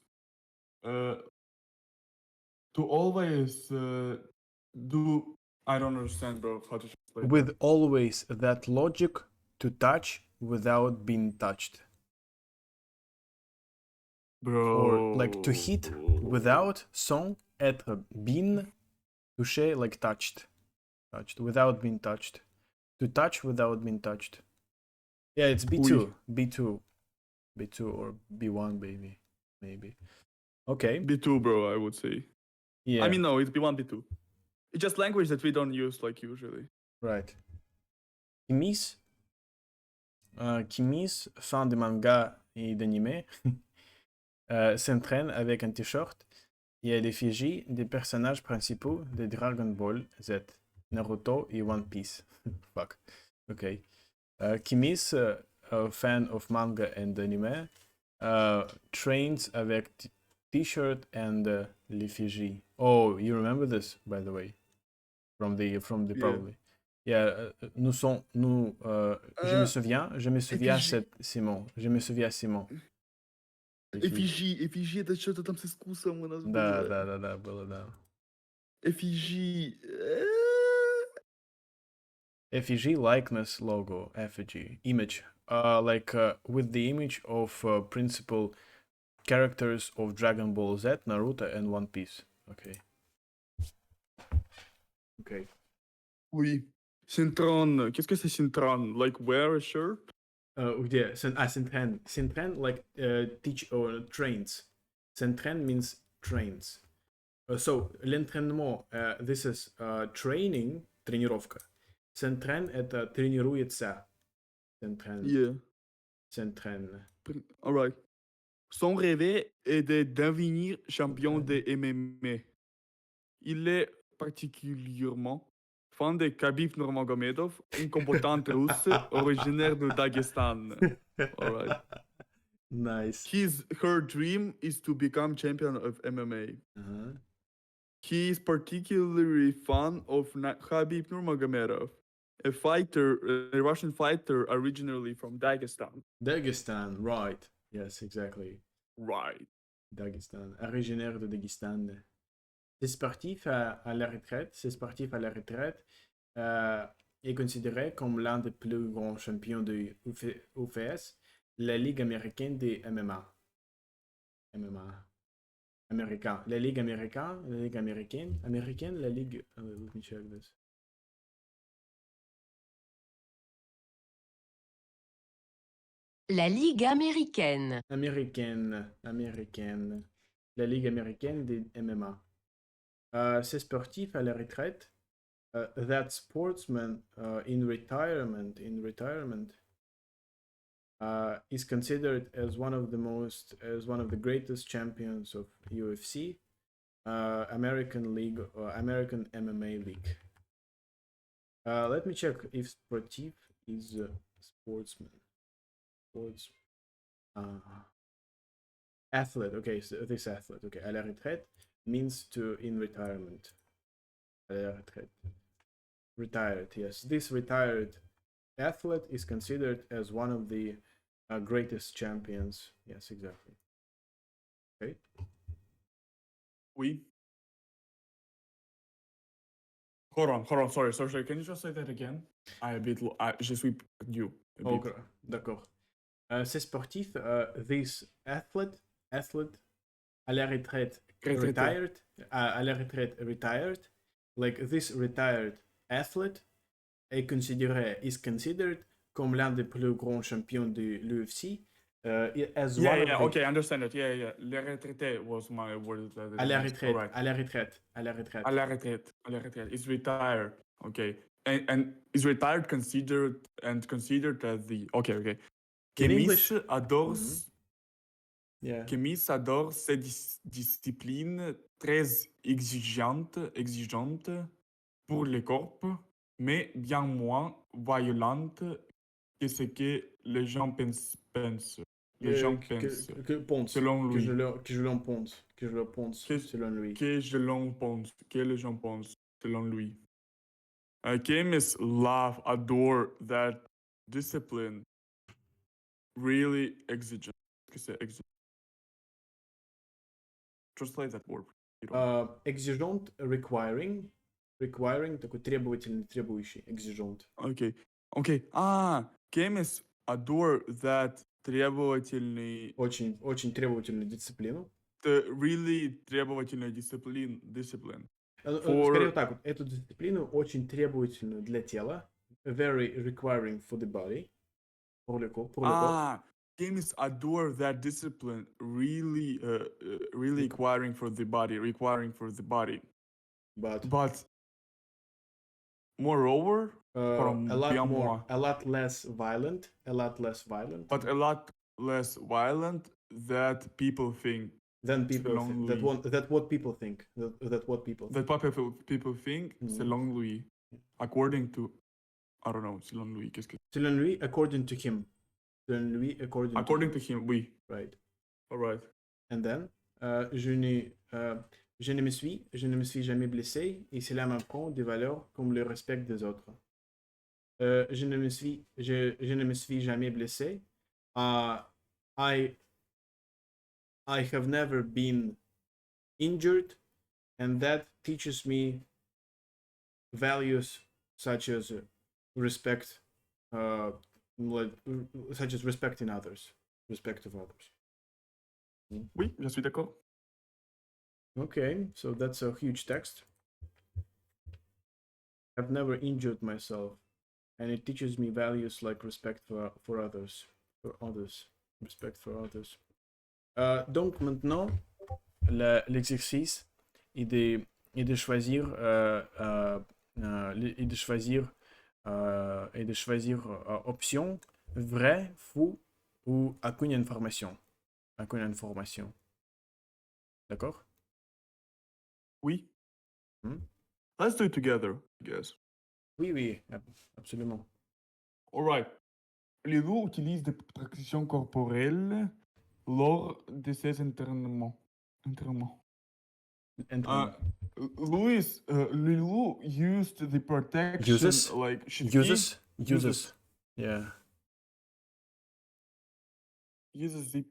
do. I don't understand, bro. How to translate With that. always that logic to touch without being touched. Bro. Or like to hit without sans être bien touché, like touched. Touched without being touched. To touch without being touched. Yeah, it's B2. Oui. B2. B2 or B1 maybe. Maybe. Okay. B2, bro, I would say. Yeah. I mean, no, it's B1, B2. It's just language that we don't use like usually. Right. Kimis. Kimis, fan de manga et d'anime, s'entraîne avec un t-shirt et à l'effigie des personnages principaux de Dragon Ball Z, Naruto et One Piece. Fuck. Okay. Kimis, a fan of manga and anime, trains avec t-shirt and l'effigie. Oh, you remember this, by the way, from the Yeah. probably. Yeah, je me souviens, Effigie. Simon, je me souviens, Simon. Effigie, это что-то там с искусством у нас было. Да, было, да. Effigie. Effigy, likeness, logo, effigy, image. With the image of principal characters of Dragon Ball Z, Naruto, and One Piece. Okay. Okay. Oui. Syntron. Qu'est-ce que c'est syntron? Like wear a shirt? Yeah, Sentren. Sentren, like teach or trains. Sentren means trains. So, l'entraînement, this is training, тренировка. S'entraîne, это тренируется. S'entraîne. Yeah. S'entraîne. Alright. Son rêve est de devenir champion de MMA. Il est particulièrement fan de Khabib Nurmagomedov, un combattant russe originaire de Daghestan. Alright. Nice. Her dream is to become champion of MMA. Uh-huh. He is particularly fond of Khabib Nurmagomedov, a Russian fighter originally from Dagestan. Dagestan, right. Yes, exactly. Right. Dagestan, originaire de Daghestan. C'est sportif à la retraite. C'est sportif à la retraite. Est considéré comme l'un des plus grands champions de UFS, la Ligue américaine de MMA. MMA. Américain. La Ligue américaine, la Ligue américaine, la Ligue. Let me check this. La Ligue américaine. Américaine. La Ligue américaine de MMA. C'est sportif à la retraite. That sportsman in retirement is considered as one of the greatest champions of UFC, American League or American MMA League. Let me check if sportif is sportsman. Athlete. Okay, so this athlete. Okay, à la retraite means to in retirement. À la retraite. Retired. Yes, this retired athlete is considered as one of the greatest champions. Yes, exactly. Okay. Oui. Hold on. Sorry. Can you just say that again? Je suis perdu. Ok, d'accord. C'est sportif. This athlete, à la retraite, retired. À la retraite, retired. Like this retired athlete is considered comme l'un des plus grands champions de l'UFC. Okay, I understand it. Yeah. Le retraité was my word. À la retraite. À la retraite. It's retired. Okay. And is retired considered as the... Okay. In English, adores... Yeah. Kémis adore ces disciplines très exigeantes pour le corps, mais bien moins violentes que ce que les gens pensent. Les gens pensent, Que pense. selon Que lui. je l'en pense. Que je le pense, Que- selon lui. Que je l'en pense, que les gens pensent, selon lui. Kémis love, adore that discipline, really exigent. Que c'est exigent? Translate that word. Exigeant, requiring. Requiring, такой требовательный, требующий. Exigeant. Okay. Kémis adore that требовательный, Очень, очень требовательную дисциплину. the really требовательная discipline. Скорее вот так вот. Эту дисциплину очень требовательную для тела. Very requiring for the body. Pour le corps. Kémis adore that discipline, really requiring for the body. But moreover, a lot less violent. but a lot less violent that people think. Than people think. That what people think. That what People think, selon lui. According to, I don't know, selon lui, qu'est-ce que... Selon lui, according to him. Selon lui, according to him, oui. Right. All right. And then, je ne me suis jamais blessé et cela m'apprend des valeurs comme le respect des autres. Je ne me suis jamais blessé. I have never been injured, and that teaches me values such as respect, such as respecting others, respect of others. Oui, je suis d'accord. Okay, so that's a huge text. I've never injured myself, and it teaches me values like respect for others, respect for others. Donc maintenant, l'exercice est de choisir option vrai, faux ou aucune information. D'accord? Oui. Let's do it together, I guess. Oui, absolument. All right. Les loups utilisent des protections corporelles lors de ces entraînements. Louis, les loups used the protection like uses. Yeah. Uses the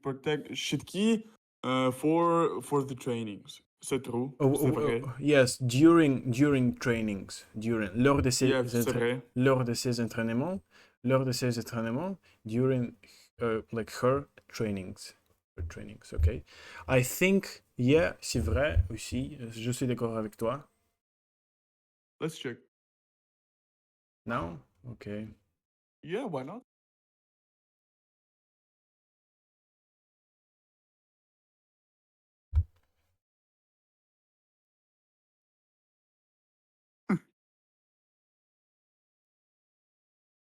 shitki for the trainings. C'est true. C'est vrai. Yes, during trainings, lors de ces entraînements, during like her trainings, okay. I think, yeah, c'est vrai aussi. Je suis d'accord avec toi. Let's check. Now, okay. Yeah, why not?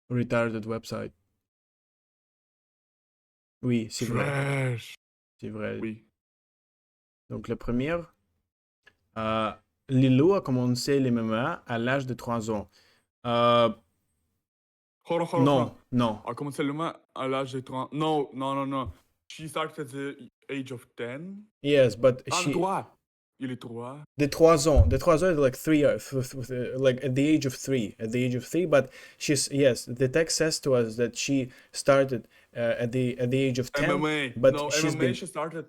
Retarded website. Oui, c'est vrai. C'est vrai. Oui. Donc, la première, Lilo a commencé les MMA à l'âge de 3 ans. Non. A commencé le MMA à l'âge de 3 ans. No. She started at the age of 10. Yes, but she... 3. Il est 3. De 3 ans, like 3 years, like at the age of 3, but the text says to us that she started at the age of 10, MMA. but she started.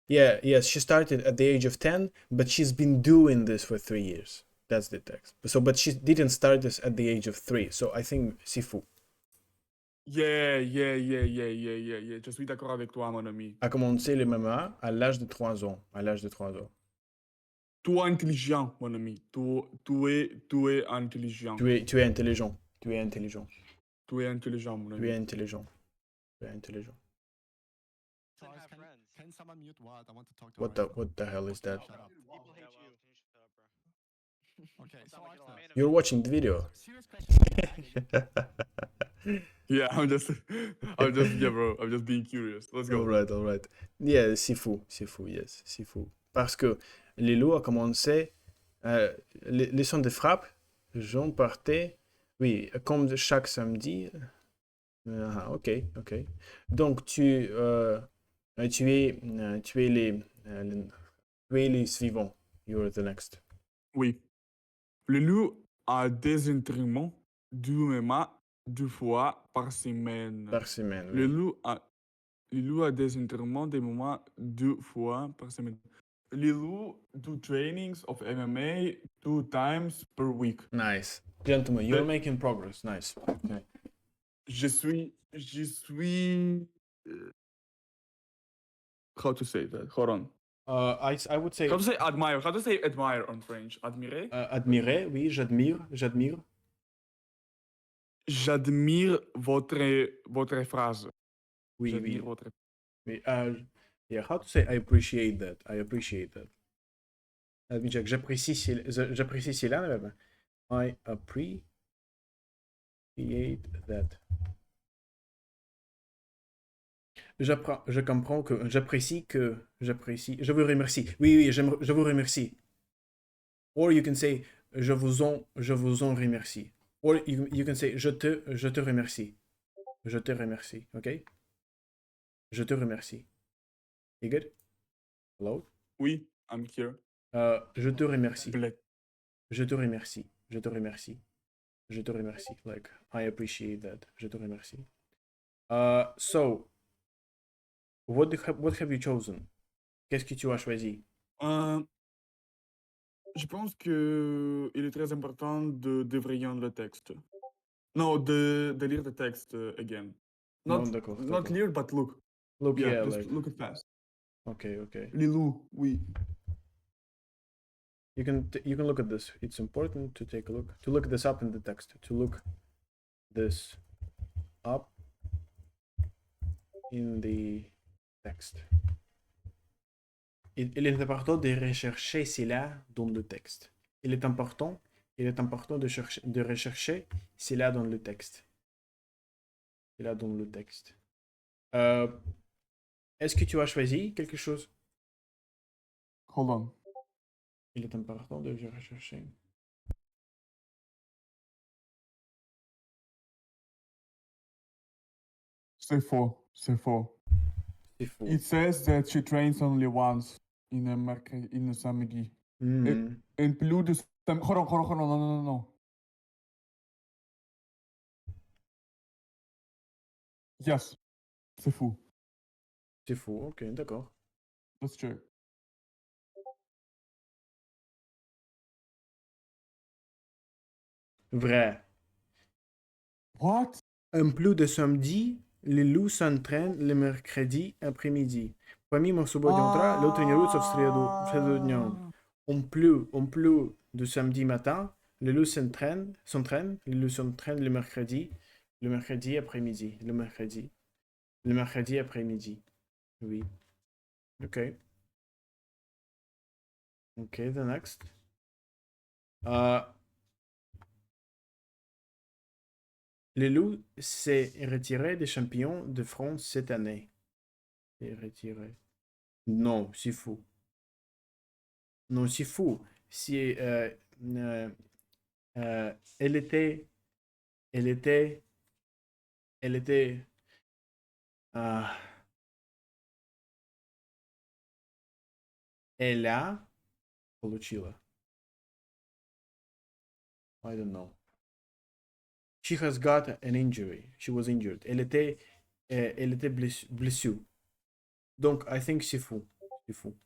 Yes, she started at the age of 10, but she's been doing this for 3 years. That's the text. So, but she didn't start this at the age of 3, so I think c'est fou. Yeah. Je suis d'accord avec toi, mon ami. A commencé le MMA à l'âge de 3 ans. Tu es intelligent, mon ami. Tu es intelligent. Tu es intelligent. Tu es intelligent, mon ami. Tu es intelligent. Can someone mute what? I want to talk to What the hell is that? Shut up. People hate you. Okay, so Sound like Arthur, you're a man of You're watching the video. serious question. Yeah, yeah, bro. I'm just being curious. Let's go. Alright. Yeah, Sifu, yes, Sifu. Parce que les loups a commencé, les sons de frappe, j'en partais, oui, comme chaque samedi. Ok. Donc tu es les suivants. You're the next. Oui. Le loup a des entraînements deux fois par semaine. Par semaine, Le oui. loup a des entraînements des moments deux fois par semaine. Le loup do trainings of MMA 2 times per week. Nice. Gentlemen, you're But- making progress. Nice. Okay. Je suis. How to say that? Hold on. I would say How to say admire? How to say admire on French? Admirer? admirer, oui, j'admire. J'admire votre phrase. Oui, J'admire oui. votre. Oui, yeah, how to say I appreciate that. Let me check. J'apprécie cela. I appreciate that. Je comprends que j'apprécie. Je vous remercie. Oui, je vous remercie. Or you can say je vous en remercie. Or you can say je te remercie. Je te remercie, ok? Je te remercie. You good? Hello? Oui, I'm here. Je te remercie. Bled. Je te remercie. Je te remercie. Je te remercie. Like, I appreciate that. Je te remercie. So, what have you chosen? Qu'est-ce que tu as choisi? Je pense que il est très important de dévriller le texte. Non, de lire le texte again. Non, d'accord. Not lire, but look. Look, Yeah, yeah, just like, look it fast. okay. Les loups, oui. You can look at this. It's important to take a look. To look this up in the text. To look this up in the text. Il est important de rechercher cela dans le texte. Il est important de rechercher cela dans le texte. Cela dans le texte. Est-ce que tu as choisi quelque chose? Hold on. Il est important de rechercher. C'est faux. C'est faux. C'est faux. It says that she trains only once in a samedi. Mhm. En plus de... Hold on. Non. Yes. C'est fou. C'est faux, ok, d'accord. Let's check. Vrai. What? En plus de samedi, les loups s'entraînent le mercredi après-midi. Помимо субботнего утра, l'autre loup в среду днем. En plus de samedi matin, les loups s'entraînent le mercredi après-midi. Le mercredi après-midi. Oui. Ok. Ok, the next. Le loup s'est retiré des champions de France cette année. S'est retiré. Non, c'est fou. Non, c'est fou. Si, euh, elle était, elle était, elle était, euh, elle a получила. I don't know. She has got an injury. She was injured. Elle était blessée. Donc, I think c'est fou. C'est fou.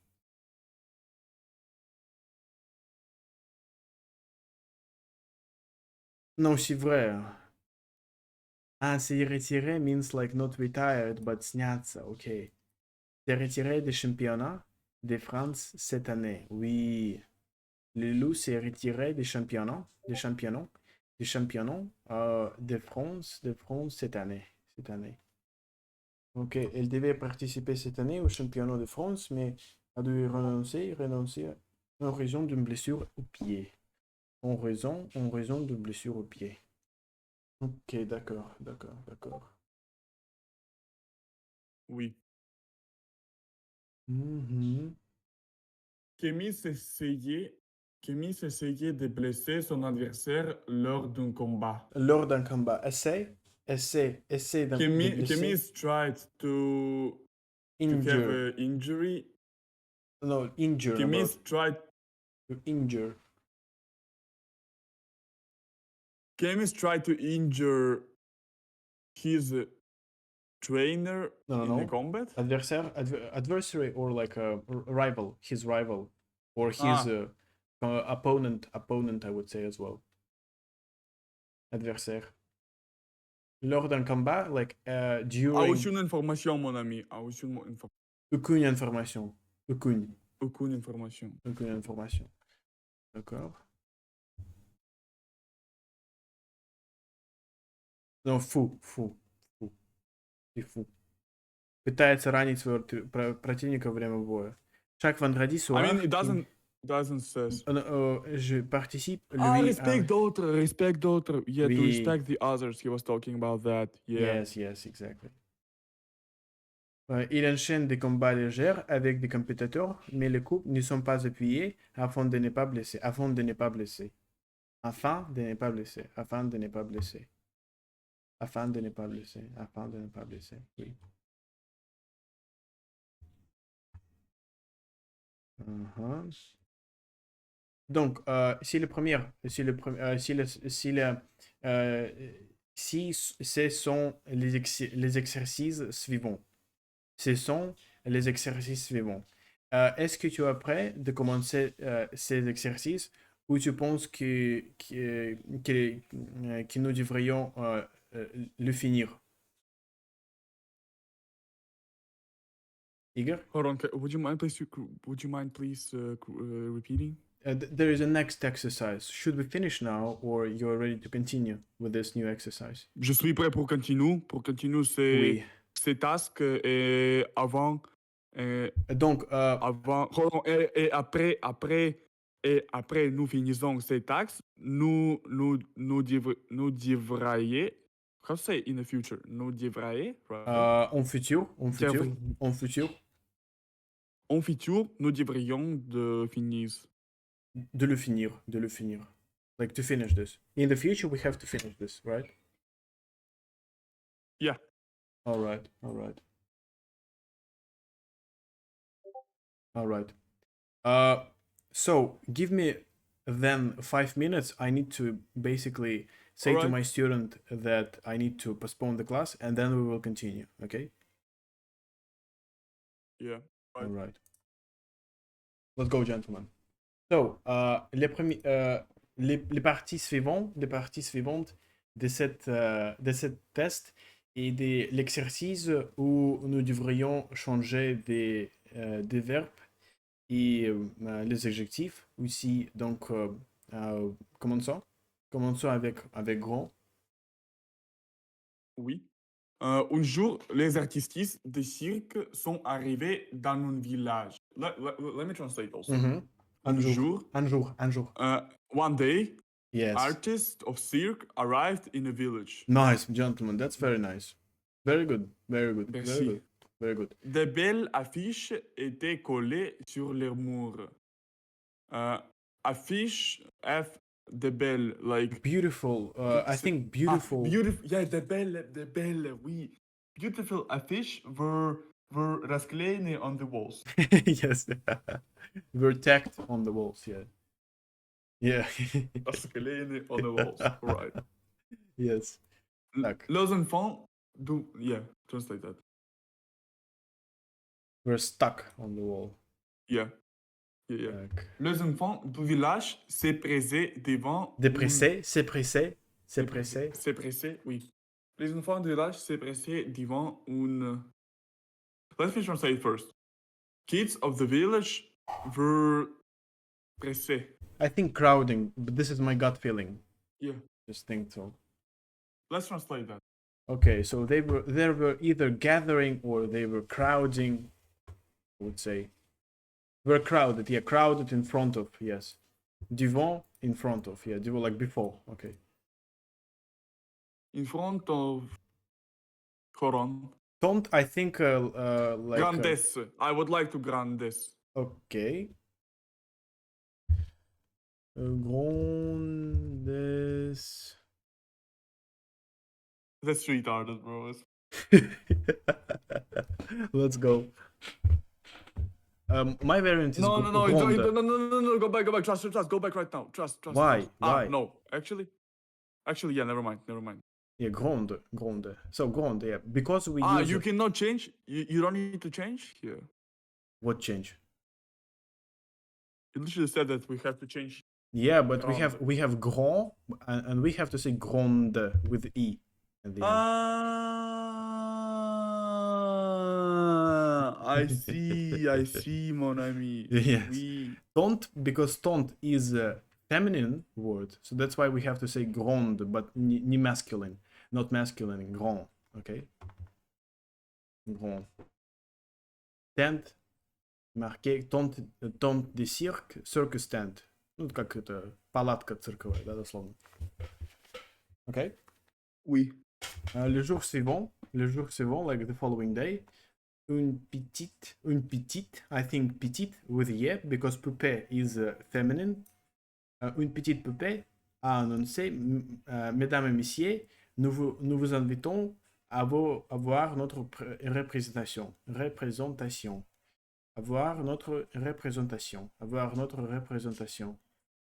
Non, c'est vrai. Ah, c'est retiré means like not retired, but сняться. Ok. C'est retiré des championnats de France cette année. Oui. Le loup s'est retiré des championnats de France cette année. Ok, elle devait participer cette année au championnat de France, mais a dû renoncer en raison d'une blessure au pied. En raison d'une blessure au pied. Ok, d'accord, d'accord, d'accord. Oui. Mhm. Kémy essayait de blesser son adversaire lors d'un combat. Lors d'un combat, essaie de Kémy blesser, tried to have injure, an injury. no, injure Kémy about, tried to injure. Kémy tried to injure his trainer No, no, in the no. combat. Adversary or like a rival, his rival, or his Ah, opponent, I would say as well. Adversaire. Lors d'un combat, like during aucune information, mon ami. aucune information. Aucune information. Aucune information. D'accord. Non, fou. Ты fou. Пытается ранить своего противника во время боя. Chaque vendredi I mean, soir, it doesn't says. je participe, Ah, lui. respect d'autres, respect d'autres. Yeah, to Oui. respect the others. He was talking about that. Yeah. Yes, exactly. Il enchaîne des combats légers avec des compétiteurs, mais les coups ne sont pas appuyés afin de ne pas blesser. Afin de ne pas blesser. Afin de ne pas blesser. Afin de ne pas blesser. Afin de ne pas blesser. Afin de ne pas blesser. Oui. Mhm. Donc, si le premier, si le, pre- si ce sont les exercices suivants. Ce sont les exercices suivants. Est-ce que tu es prêt de commencer ces exercices ou tu penses que nous devrions le finir? Igor? Hold on. Would you mind please repeating? There is a next exercise. Should we finish now or you're ready to continue with this new exercise? Je suis prêt pour continuer. Pour continuer Oui. ces tasks et avant. Donc, Avant. Hold on. Et après, nous finissons ces tasks. Nous devrions. How to say in the future? Nous devrions. Right? en futur, En futur, nous devrions de finir. de le finir. Like to finish this. In the future, we have to finish this, right? Yeah. All right. So give me then 5 minutes. I need to basically say to Alright. my student that I need to postpone the class, and then we will continue. Okay? Yeah. All right. Let's go, gentlemen. So, les parties suivantes de cette test et de l'exercice où nous devrions changer des verbes et les adjectifs aussi. Donc, commençons. Commençons avec grand. Oui. Un jour, les artistes de cirque sont arrivés dans un village. Let me translate also. Un jour. One day, Yes. artists of cirque arrived in a village. Nice, gentlemen. That's very nice. Very good. Merci. Very good. De belles affiches étaient collées sur les murs. Affiches, de belles, like. Beautiful. I think beautiful. Beautiful. Yeah, de belles, oui. Beautiful affiches were rasklene on the walls. Yes. We're tacked on the walls, yeah. Yeah. Rasklene on the walls, right. Yes. Tack. Les enfants yeah, translate that. We're stuck on the wall. Yeah. Tack. Les enfants du village se pressaient devant. C'est pressé. Oui. Les enfants du village se pressaient devant une. Let me translate first. Kids of the village were pressés. I think crowding, but this is my gut feeling. Yeah. Just think so. Let's translate that. Okay, so they were either gathering or they were crowding, I would say. Were crowded, yeah, crowded in front of, yes. Devant, in front of, yeah, devant, like before, okay. in front of. Hold on. Don't, I think, like... Grandes. I would like to grandes. Okay. Grandes... That's retarded, bro. Let's go. My variant is No, grande. no. Go back. Trust. Go back right now. Trust. Why? Trust. Why? No. Actually, yeah. Never mind. Yeah, grande. So grande, yeah. Because we use... You cannot change. You don't need to change here. What change? You literally said that we have to change. Yeah, but we have grand, and we have to say grande with e at the end. I see, mon ami. Yes. Oui. Tont, because tont is a feminine word, so that's why we have to say grande, but ni masculine, not masculine, grand. Okay. Grand. Tent, марке, тонт de circus tent. Ну, как это, палатка цирковая, да, дословно. Okay? Oui. Le jour suivant, like the following day, une petite, I think petite with ye, because poupée is feminine. Une petite poupée a annoncé, mesdames et messieurs, nous vous invitons à voir notre représentation. Avoir notre représentation. Avoir notre représentation.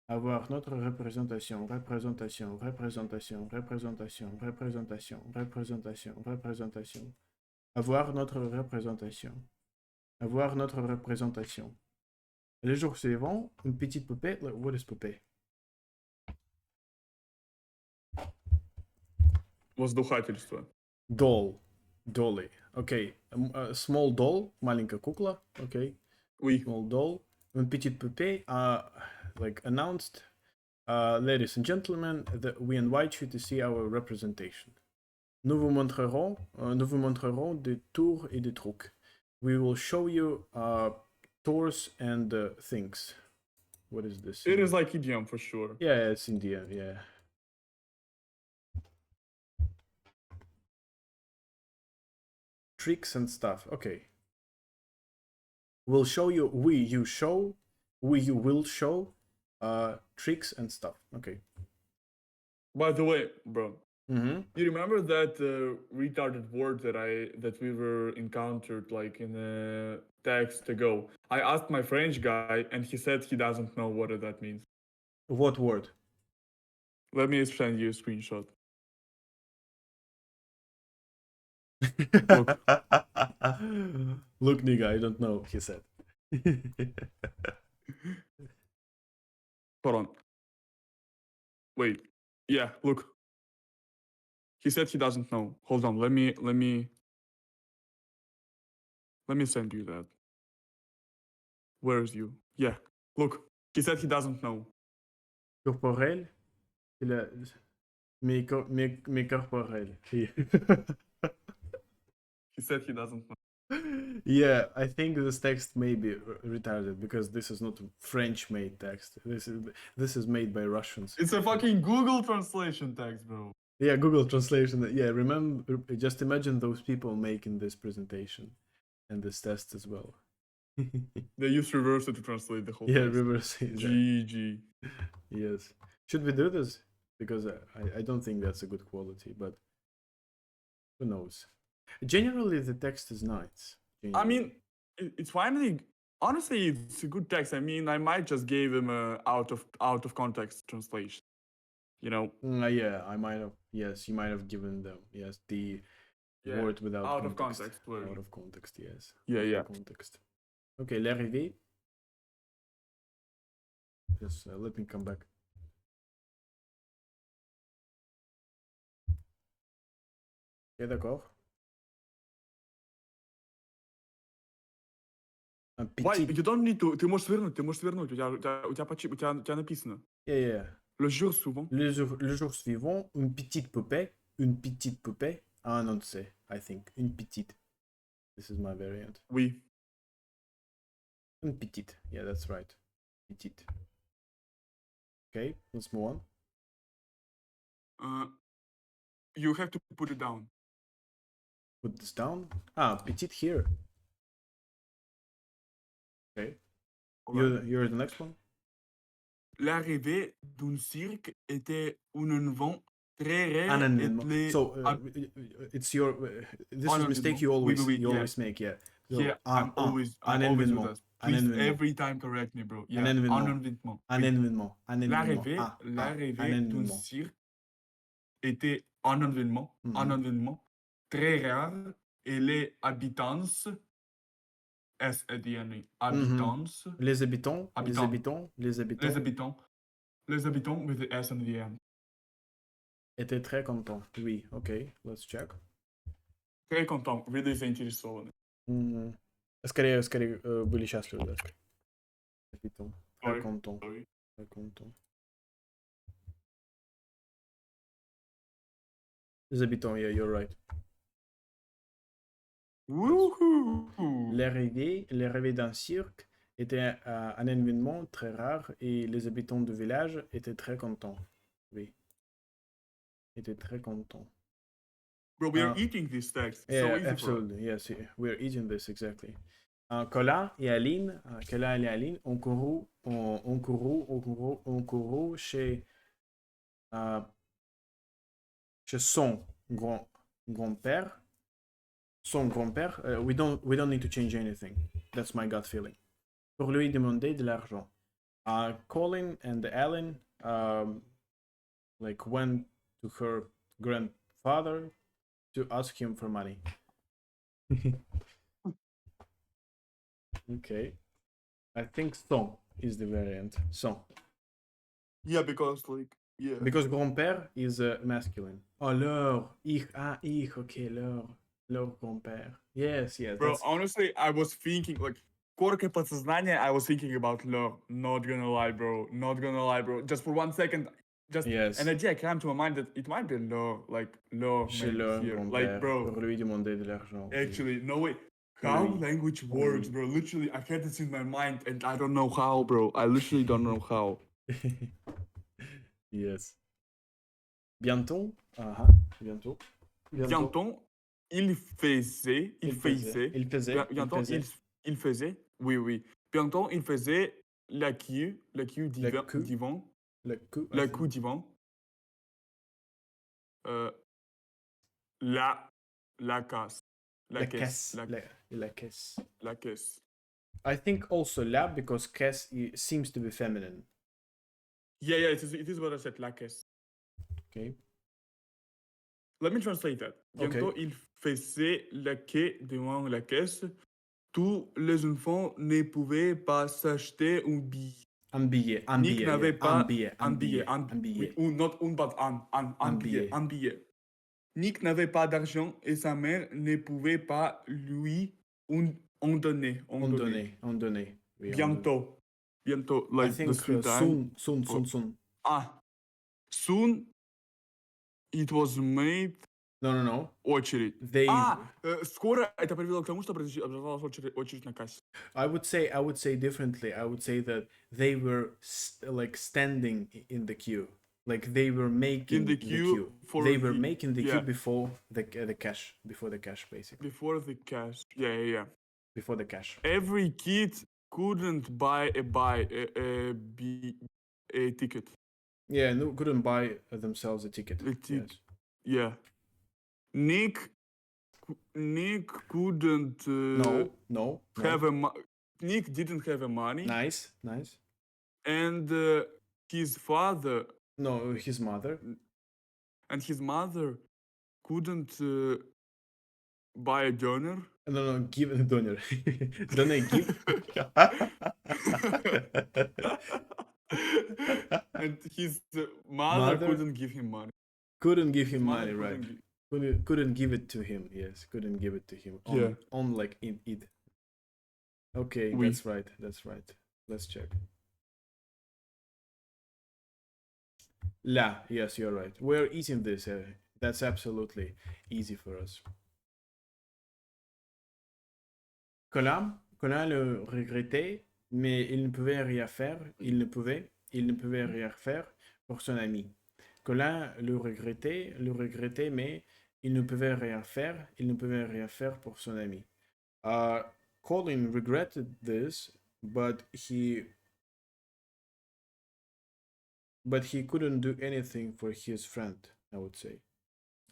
Avoir notre représentation. Le jour suivant, une petite poupée. What is poupée? Воздухательство. Doll. Dolly. Okay. Small doll. Маленькая кукла. Okay. Oui. Small doll. Une petite poupée. Like announced. Ladies and gentlemen, we invite you to see our representation. Nous vous montrerons des tours et des trucs. We will show you tours and things. What is this? It is like idiom for sure. Yeah, it's Indian, yeah. Tricks and stuff. Okay. We'll show you. You will show tricks and stuff. Okay. By the way, bro, Mm-hmm. you remember that retarded word that we were encountered like in a text ago? I asked my French guy, and he said he doesn't know what that means. What word? Let me send you a screenshot. Look, nigga, I don't know, he said. Hold on. Wait. Yeah, look. He said he doesn't know. Hold on. Let me send you that. Where is you? Yeah. Look. He said he doesn't know. Corporel? Mais corporel. He said he doesn't know. Yeah, I think this text may be retarded because this is not a French-made text. This is made by Russians. It's a fucking Google translation text, bro. Yeah, Google translation. Yeah, remember, just imagine those people making this presentation and this test as well. They use reverser to translate the whole Yeah, text. reverse. GG. Yes. Should we do this? Because I don't think that's a good quality, but who knows? Generally, the text is nice. I mean, it's finally. Honestly, it's a good text. I mean, I might just give him a out of context translation. You know. Yeah, I might have. Yes, you might have given them. Yes, the word without out context. of context. Out of context. Yes. Yeah. Context. Okay, l'arrivée. Just let me come back. Ok, d'accord. Un Why? petit... You don't need to. Ты можешь свернуть. У тебя написано. Yeah. Le jour suivant. Le jour suivant, une petite poupée a annoncé, I think. Une petite. This is my variant. Oui. Une petite. Yeah, that's right. Petite. Okay, let's move on. you have to put it down. Put this down. Ah, petite here. Okay. Alright. You're the next one. L'arrivée d'un cirque était un événement très rare Un et événement. les So it's your this is a mistake you always Oui, you yeah. always make, yeah. So, Yeah, I'm always un with événement. that. Un Please événement. every time correct me, bro. Yeah, Un événement. un événement. Un Oui. événement. Un événement. L'arrivée un d'un événement. cirque était un événement très rare et les habitants S at the end. Habitants. Les habitants. Les Habitants. habitants. Les habitants. Les habitants. Les habitants with the S at the end. Étaient très contents. Oui, okay, let's check. Très content, really заинтересованы. Скорее, были счастливы, да. Habitants. Très Sorry. contents. Sorry. Très contents. Les habitants, yeah, you're right. Woohoo! L'arrivée d'un cirque était un événement très rare et les habitants du village étaient très contents. Oui. Étaient très contents. Bro, we are eating this text. It's Yeah, so easy absolutely. Yes, we're eating this exactly. Cola et Aline ont couru chez son grand-père. Son grand-père, we don't need to change anything. That's my gut feeling. Pour lui demander de l'argent. Colin and Ellen went to her grandfather to ask him for money. Okay. I think son is the variant. Son. Yeah, because yeah. Because grand-père is masculine. Oh, leur. Okay, leur grand-père. Yes. Bro, honestly, I was thinking коротко подсознание, I was thinking about leur. Not gonna lie, bro. Just for 1 second, yes. an idea came to my mind that it might be leur, leur. Chez leur grand-père. bro. Pour lui demander de l'argent. Actually, no way. How language works, bro. Literally, I had this in my mind and I don't know how, bro. I literally don't know how. Yes. Bientôt. Bientôt. Il faisait. Oui. Bientôt, il faisait la queue d'Ivan. La queue d'Ivan. La caisse. La caisse. La caisse. I think also la because caisse seems to be feminine. Yeah, it is what I said, la caisse. Okay. Let me translate that. Bientôt, il faisait la queue devant la caisse. Tous les enfants ne pouvaient pas s'acheter un billet. Un billet. Nick n'avait pas un billet. Oui, not un, but un billet. Nick n'avait pas d'argent et sa mère ne pouvait pas lui en donner. On donner. Oui, bientôt, like I think the street time. Soon. Soon it was made. No. Очередь. Скоро это привело к тому, что образовалась очередь на кассе. I would say differently. I would say that they were standing in the queue. Like they were making the queue. They were making the queue before the cash. Before the cash, basically. Before the cash. Yeah. Before the cash. Every kid couldn't buy a ticket. Yeah, no, couldn't buy themselves a ticket. Yes. Yeah. Nick couldn't. No. Nick didn't have money. Nice. And his father. No, his mother. And his mother couldn't buy a donor. No, give a donor. Donate, give. And his mother couldn't give him money. Couldn't give him money, right? Couldn't give it to him. Yes, couldn't give it to him. On like in it. Okay, oui. That's right. Let's check. La, yes, you're right. We're eating this. That's absolutely easy for us. Colin le regrettait, mais il ne pouvait rien faire. Il ne pouvait rien faire pour son ami. que l'un le regrettait, mais il ne pouvait rien faire. Il ne pouvait rien faire pour son ami. Colin regretted this, but he couldn't do anything for his friend, I would say.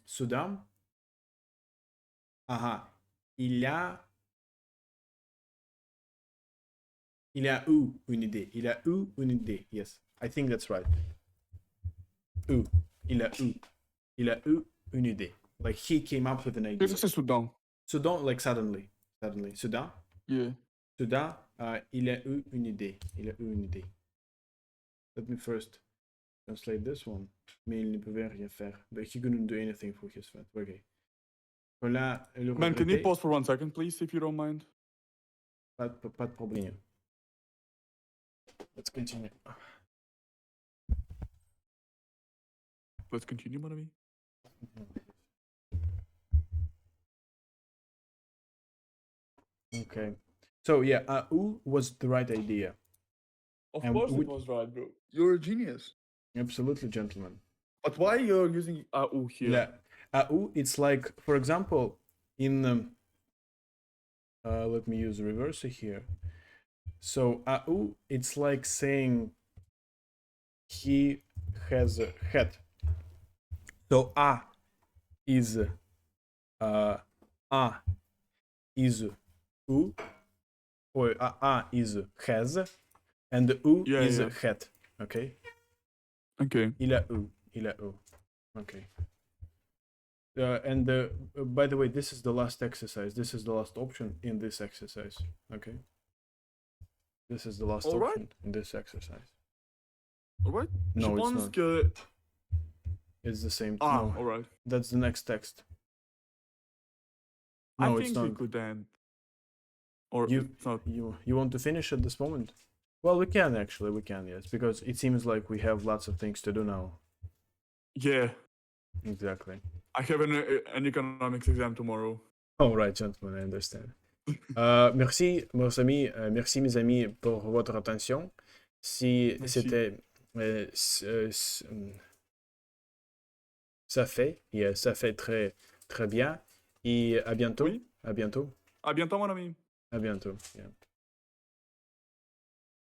Soudain, il a eu une idée. Il a eu une idée. Yes, I think that's right. Il a eu une idée. Like he came up with an idea. This is Sudan. Soudain, like suddenly. Soudain. Yeah. Soudain, il a eu une idée. Il a eu une idée. Let me first translate this one. Mais il ne pouvait rien faire. But he couldn't do anything for his friend. Okay. Voilà, le Man, can you regretté. pause for 1 second, please, if you don't mind? Pas de problème. Let's continue. Let's continue, mon ami. Okay. So yeah, AU was the right idea. Of And course we- it was right, bro. You're a genius. Absolutely, gentlemen. But why you're using AU here? Yeah. AU, it's like, for example, in let me use reverse here. So AU, it's like saying he has a head. So A is U, or A is has, and U Yeah, is yeah. head. Okay. Okay. Il a eu. Okay. And by the way, this is the last exercise. This is the last option in this exercise. Okay. This is the last All right. option in this exercise. Alright. No, Je it's pense not. que... It's the same. Ah, No, alright. that's the next text. I No, it's think we not. could end. Or You- it's not. You want to finish at this moment? Well, we can actually. We can, yes, because it seems like we have lots of things to do now. Yeah. Exactly. I have an economics exam tomorrow. All right, gentlemen, I understand. Merci, merci mes amis pour votre attention. Si Merci. c'était ça fait très très bien et à bientôt. Oui. À bientôt. À bientôt, mon ami. À bientôt. Yeah.